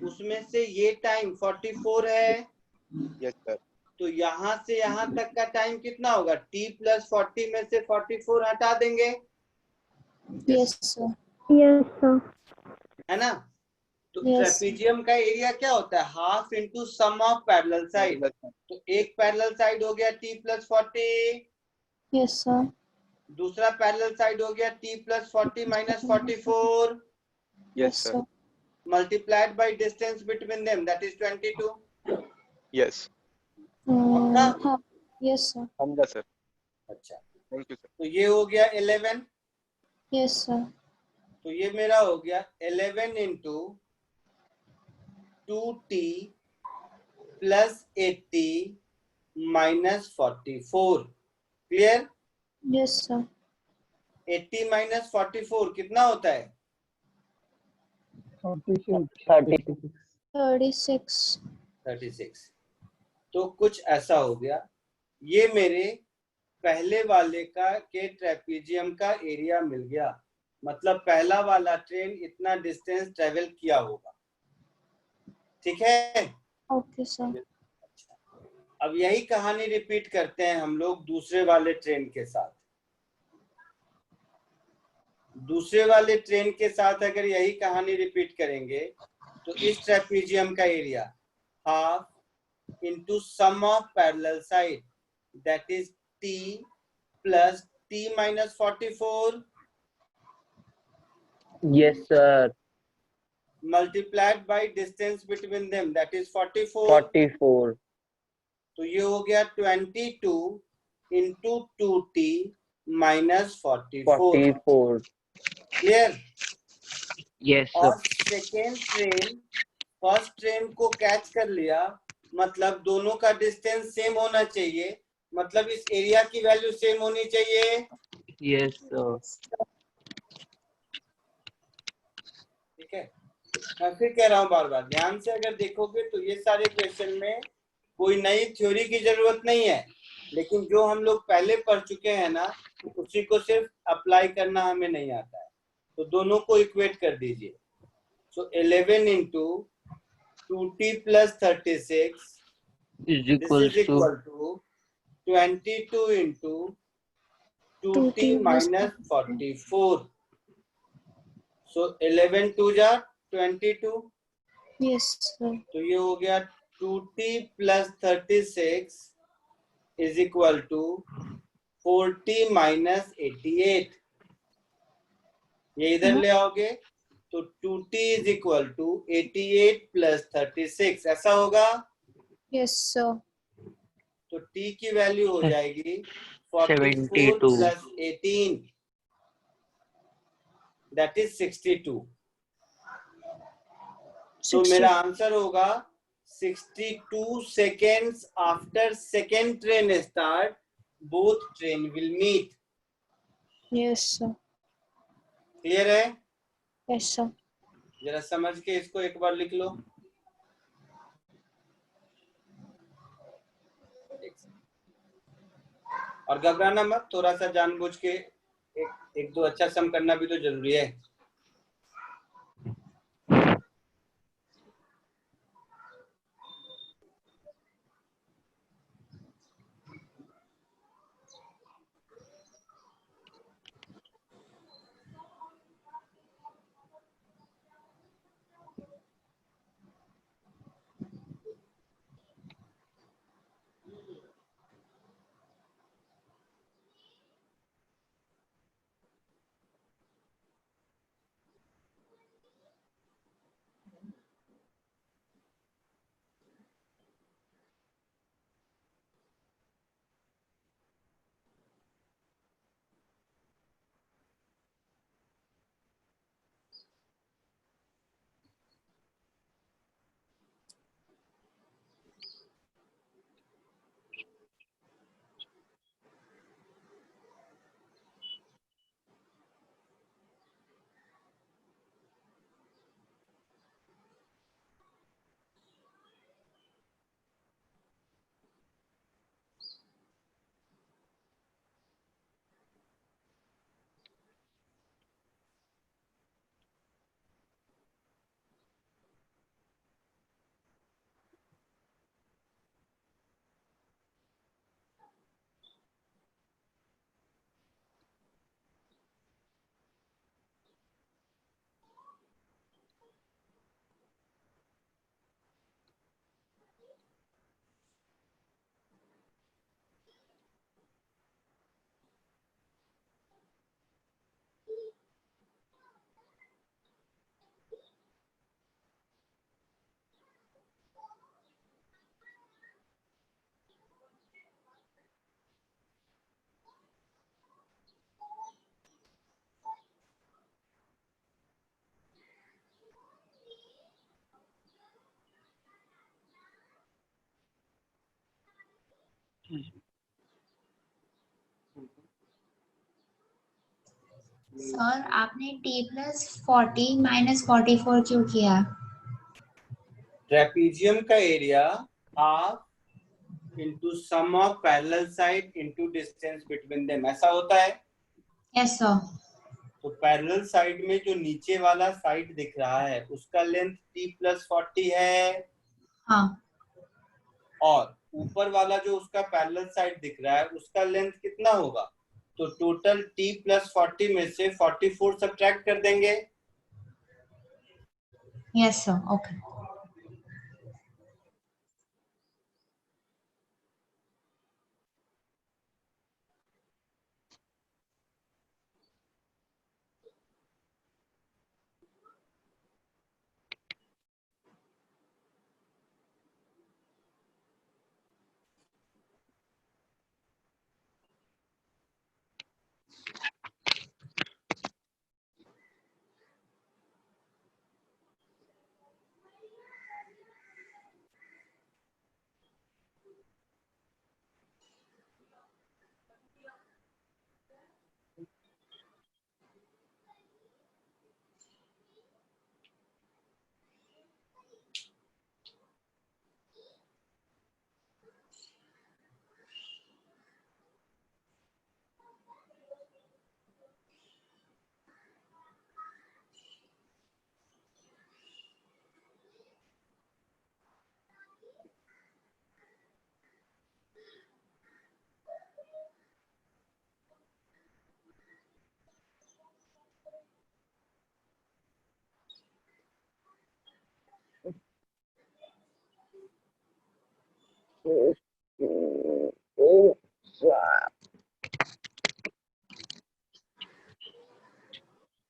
उसमें से ये टाइम 44 है। Yes sir. तो यहाँ से यहाँ तक का टाइम कितना होगा? t प्लस 40 में से 44 हटा देंगे। Yes, sir. Yes, sir. है ना? तो Yes. ट्रेपीजियम का एरिया क्या होता है? Half into sum of parallel side. तो एक पैरेलल साइड हो गया t प्लस 40, Yes, sir. दूसरा पैरेलल साइड हो गया t plus 40 minus 44, yes sir. multiplied by distance between them, that is 22. Yes. पक्का? Yes, sir. समझा सर। अच्छा, थैंक यू सर। तो ये हो गया 11। Yes, sir. तो ये मेरा हो गया 11 into 2t plus 80 minus 44. Clear? Yes sir 80 minus 44 कितना होता है? 36. तो कुछ ऐसा हो गया। ये मेरे पहले वाले के ट्रेपीजियम का एरिया मिल गया। मतलब पहला वाला ट्रेन इतना डिस्टेंस ट्रेवल किया होगा। ठीक है? ओके सर अब यही कहानी रिपीट करते हैं हम लोग दूसरे वाले ट्रेन के साथ। दूसरे वाले ट्रेन के साथ अगर यही कहानी रिपीट करेंगे तो इस ट्रेपीजियम का area half into sum of parallel side that is t plus t minus 44 Yes, sir. multiplied by distance between them that is 44. 44. तो ये हो गया 22 into 2t minus 44. 44. Clear? Yes, sir. और सेकेंड ट्रेन फर्स्ट ट्रेन को catch कर लिया, मतलब दोनों का डिस्टेंस सेम होना चाहिए, मतलब इस एरिया की वैल्यू सेम होनी चाहिए। Yes, sir. ठीक है, मैं फिर कह रहा हूँ बार बार, ध्यान से अगर देखोगे तो ये सारे क्वेश्चन में कोई नई थ्योरी की जरूरत नहीं है, लेकिन जो हम लोग पहले पढ़ चुके हैं ना उसी को सिर्फ अप्लाई करना हमें नहीं आता है। तो दोनों को इक्वेट कर दीजिए। सो 11 into 2t plus 36 Is this equal is equal to 22 into 2t minus 44. So 11 2 जा 22. यस सर तो ये हो गया 2t plus 36 is equal to 40 minus 88. ये इधर ले आओगे तो 2t is equal to 88 plus 36 ऐसा होगा। यस सर तो t की वैल्यू हो जाएगी 44 72. plus 18 that is 62. तो मेरा आंसर होगा 62 seconds after second train start both train will meet. Yes sir clear है? यस सर जरा समझ के इसको एक बार लिख लो। और घबराना मत, थोड़ा सा जानबूझ के एक दो अच्छा सम करना भी तो जरूरी है। सर आपने t+40 -44 क्यों किया? ट्रेपीजियम का area half into sum of parallel side into distance between them, ऐसा होता है। Yes sir. तो पैरेलल साइड में जो नीचे वाला साइड दिख रहा है उसका लेंथ t+40 है। हाँ। और ऊपर वाला जो उसका पैरेलल साइड दिख रहा है उसका लेंथ कितना होगा? तो टोटल t+40 में से 44 सब्ट्रैक्ट कर देंगे। Yes sir, okay.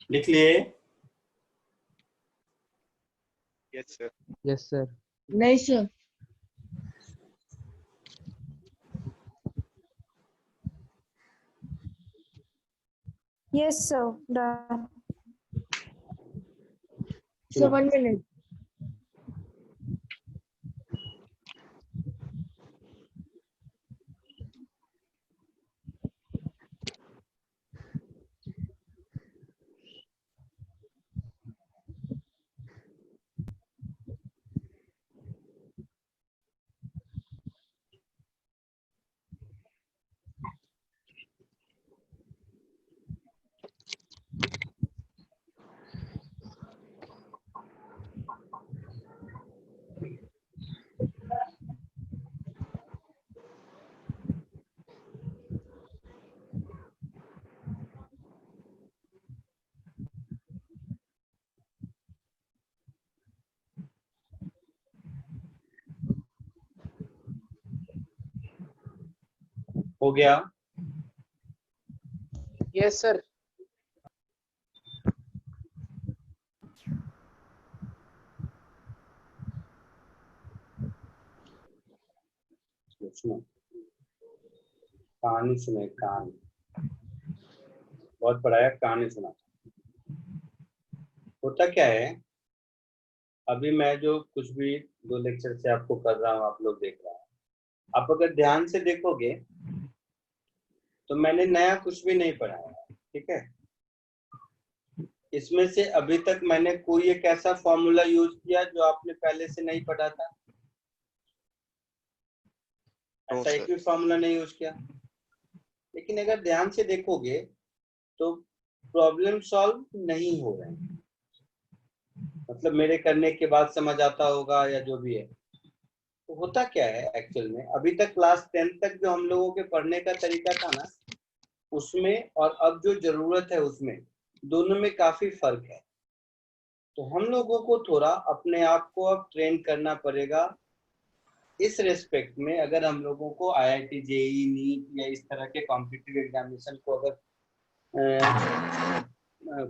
लिख लिए? Yes sir. Yes sir. नहीं sir. Yes, sir. Done. Sir 1 minute. हो गया? Yes, sir. सुनो, कहानी सुने, कहानी बहुत पढ़ाया, कहानी सुना। होता क्या है, अभी मैं जो कुछ भी 2 लेक्चर से आपको कर रहा हूँ आप लोग देख रहे हैं, आप अगर ध्यान से देखोगे तो मैंने नया कुछ भी नहीं पढ़ाया, ठीक है। इसमें से अभी तक मैंने कोई एक ऐसा फॉर्मूला यूज किया जो आपने पहले से नहीं पढ़ा था? ऐसा एक भी फॉर्मूला नहीं यूज किया। लेकिन अगर ध्यान से देखोगे तो प्रॉब्लम सॉल्व नहीं हो रहे हैं, मतलब मेरे करने के बाद समझ आता होगा या जो भी है। तो होता क्या है एक्चुअल में, अभी तक क्लास 10 तक जो हम लोगों के पढ़ने का तरीका था ना, उसमें और अब जो जरूरत है उसमें दोनों में काफी फर्क है। तो हम लोगों को थोड़ा अपने आप को अब ट्रेन करना पड़ेगा इस रेस्पेक्ट में। अगर हम लोगों को IIT JEE नीट या इस तरह के कॉम्पिटिटिव एग्जामिनेशन को अगर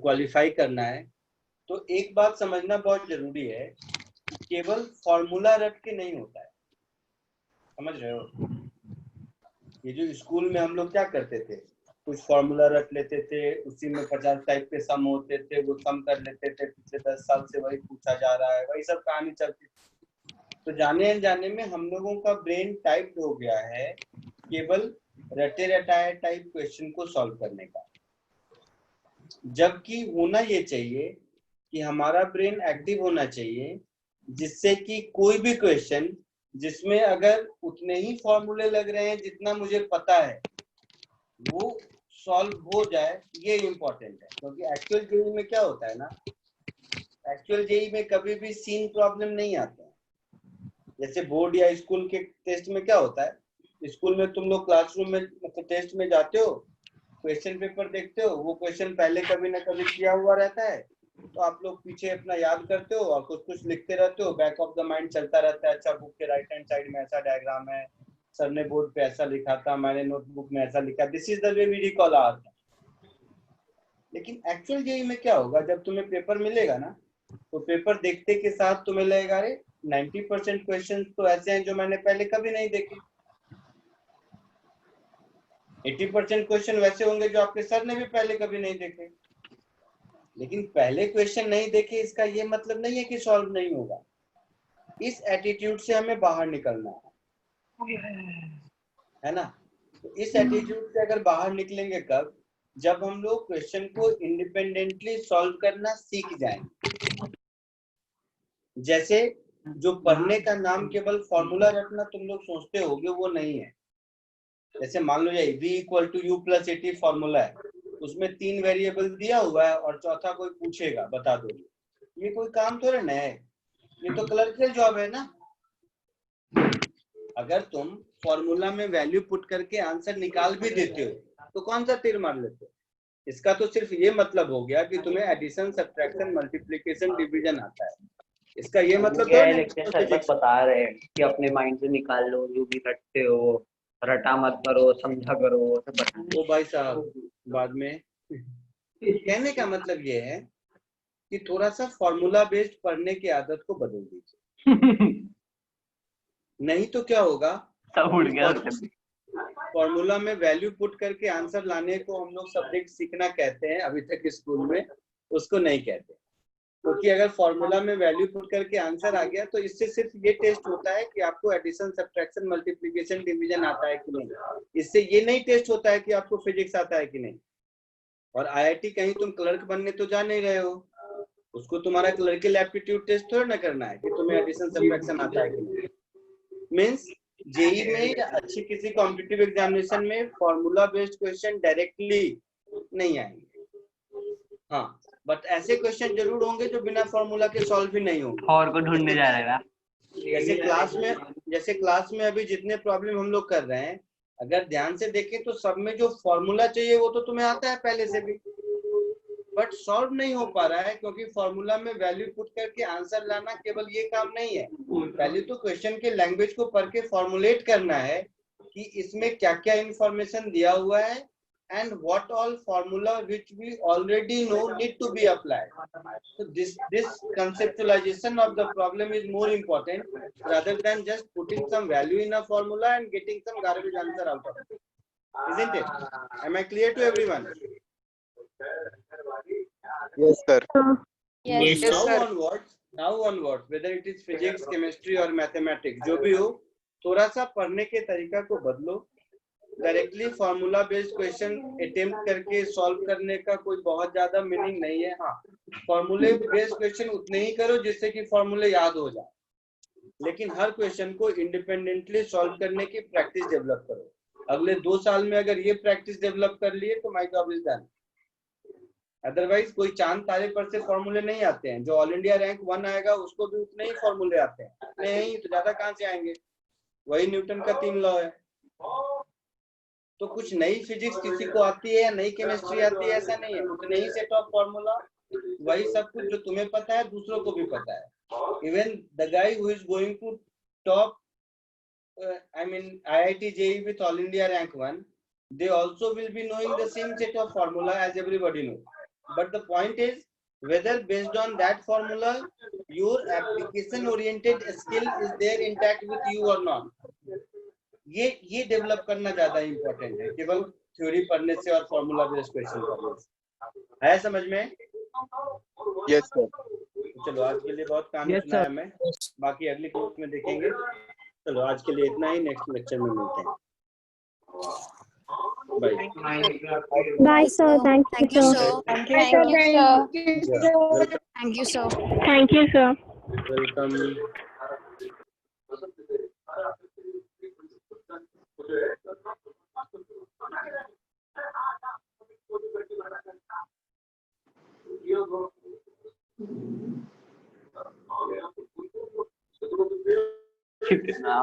क्वालिफाई करना है तो एक बात समझना बहुत जरूरी है, केवल फॉर्मूला रट के नहीं होता है। समझ रहे हो? ये जो स्कूल में हम लोग क्या करते थे, कुछ फॉर्मूला रट लेते थे, उसी में 50 टाइप के सम होते थे, वो सम कर लेते थे, पिछले 10 साल से वही पूछा जा रहा है, वही सब कहानी चलती थी। तो जाने अनजाने में हम लोगों का ब्रेन टाइप हो गया है केवल रटे रटाए टाइप क्वेश्चन को सॉल्व करने का, जबकि होना ये चाहिए कि हमारा ब्रेन एक्टिव होना चाहिए, जिससे कि कोई भी क्वेश्चन जिसमें अगर उतने ही फॉर्मूले लग रहे हैं जितना मुझे पता है वो सॉल्व हो जाए, ये इम्पोर्टेंट है। क्योंकि एक्चुअल जेईई में क्या होता है ना, एक्चुअल जेईई में कभी भी सीन प्रॉब्लम नहीं आते हैं। जैसे बोर्ड या स्कूल के टेस्ट में क्या होता है, स्कूल में तुम लोग क्लासरूम में मतलब टेस्ट में जाते हो, क्वेश्चन पेपर देखते हो, वो क्वेश्चन पहले कभी ना कभी किया हुआ रहता है, तो आप लोग पीछे अपना याद करते हो और कुछ कुछ लिखते रहते हो, बैक ऑफ द माइंड चलता रहता है। अच्छा, बुक के राइट हैंड साइड में ऐसा डायग्राम है, सर ने बोर्ड पे ऐसा लिखा था, मैंने नोटबुक में ऐसा लिखा, this is the way we recall our. लेकिन एक्चुअल जेईई में क्या होगा, जब तुम्हें पेपर मिलेगा ना, तो पेपर देखते के साथ तुम्हें लगेगा अरे 90% क्वेश्चन तो ऐसे हैं जो मैंने पहले कभी नहीं देखे, 80% क्वेश्चन वैसे होंगे जो आपके सर ने भी पहले कभी नहीं देखे। लेकिन पहले क्वेश्चन नहीं देखे इसका ये मतलब नहीं है कि सॉल्व नहीं होगा। इस एटीट्यूड से हमें बाहर निकलना है ना। तो इस एटीट्यूड से अगर बाहर निकलेंगे कब, जब हम लोग क्वेश्चन को इंडिपेंडेंटली सॉल्व करना सीख जाएंगे। जैसे जो पढ़ने का नाम केवल फॉर्मूला रटना तुम लोग सोचते होगे, वो नहीं है। जैसे मान लो ये v = u + at फॉर्मूला है, उसमें 3 वेरिएबल दिया हुआ है और चौथा कोई पूछेगा बता दो, ये कोई काम थोड़ा नया है, ये तो क्लर्कियल जॉब है ना। अगर तुम फॉर्मूला में वैल्यू पुट करके आंसर निकाल भी देते हो तो कौन सा तीर मार लेते हो। इसका तो सिर्फ ये मतलब हो गया कि तुम्हें एडिशन, सब्ट्रैक्शन, मल्टीप्लिकेशन, डिवीजन आता है। इसका ये मतलब तो बता रहे हैं कि अपने माइंड से निकाल लो, जो भी रटते हो रटा मत करो, समझा करो। तो भाई साहब बाद में कहने का मतलब ये है कि थोड़ा सा फॉर्मूला बेस्ड पढ़ने की आदत को बदल दीजिए। नहीं तो क्या होगा, सब उड़ गया। फॉर्मूला में वैल्यू पुट करके आंसर लाने को हम लोग सब्जेक्ट सीखना कहते हैं अभी तक स्कूल में, उसको नहीं कहते। क्योंकि अगर फॉर्मूला में वैल्यू पुट करके आंसर आ गया तो इससे सिर्फ ये टेस्ट होता है कि आपको एडिशन, सब्ट्रैक्शन, मल्टीप्लिकेशन, डिवीजन आता है कि नहीं। इससे ये नहीं टेस्ट होता है कि आपको फिजिक्स आता है कि नहीं। और आईआईटी कहीं तुम क्लर्क बनने तो जा नहीं रहे हो, उसको तुम्हारा क्लर्कियल एप्टीट्यूड टेस्ट थोड़ा ना करना है कि तुम्हें एडिशन, सब्ट्रैक्शन आता है कि नहीं। मीन्स जेईई में या अच्छी किसी कॉम्पिटिटिव एग्जामिनेशन में फॉर्मूला बेस्ड क्वेश्चन डायरेक्टली नहीं आएंगे। हाँ, बट ऐसे क्वेश्चन जरूर होंगे जो बिना फॉर्मूला के सॉल्व भी नहीं होंगे। और को ढूंढने जा रहा है। जैसे क्लास में अभी जितने प्रॉब्लम हम लोग कर रहे हैं, अगर ध्यान से देखें तो सब में जो फॉर्मूला चाहिए वो तो तुम्हें आता है पहले से भी, बट सॉल्व नहीं हो पा रहा है क्योंकि फॉर्मूला में वैल्यू पुट करके आंसर लाना केवल ये काम नहीं है। पहले तो क्वेश्चन के लैंग्वेज को पढ़ के फॉर्मुलेट करना है कि इसमें क्या क्या इंफॉर्मेशन दिया हुआ है and what all formula which we already know need to be applied. So this conceptualization of the problem is more important rather than just putting some value in a formula and getting some garbage answer out of it, isn't it? Am I clear to everyone? Yes sir. Yes, now sir. onwards whether it is physics, chemistry or mathematics, जो भी हो, थोड़ा सा पढ़ने के तरीका को बदलो। Directly formula based question attempt करके सॉल्व करने का कोई बहुत ज्यादा मीनिंग नहीं है। हाँ, फॉर्मूले बेस्ड क्वेश्चन उतने ही करो जिससे कि फॉर्मूले याद हो जाए, लेकिन हर क्वेश्चन को इंडिपेंडेंटली सॉल्व करने की प्रैक्टिस डेवलप करो। अगले 2 साल में अगर ये प्रैक्टिस डेवलप कर लिए तो my job is done. Otherwise कोई चांद तारे पर से फॉर्मूले नहीं आते हैं। जो ऑल इंडिया रैंक 1 आएगा उसको भी उतने ही फॉर्मूले आते हैं, नहीं तो ज्यादा कहाँ से आएंगे। वही न्यूटन का 3 लॉ है। तो कुछ नई फिजिक्स किसी को आती है या नई केमिस्ट्री आती है ऐसा नहीं है, उतने ही सेट ऑफ फॉर्मूला, वही सब कुछ जो तुम्हें पता है दूसरों को भी पता है। Even the guy who is going to top IIT JEE with all India rank 1, they also will be knowing the same set of formula as everybody knows. But the point is whether based on that formula your application oriented skill is there intact with you or not. ये develop करना ज्यादा important है केवल theory पढ़ने से और formula based question पढ़ने से। है समझ में? Yes sir. चलो आज के लिए बहुत काम सुनाया मैं, बाकी अगली क्लास में देखेंगे। चलो आज के लिए इतना ही, नेक्स्ट लेक्चर में मिलते हैं। Bye. Bye, sir. Thank you, Thank you, sir. sir. Thank you, sir. Yeah. Thank you, sir. Thank you, sir. Welcome. कितना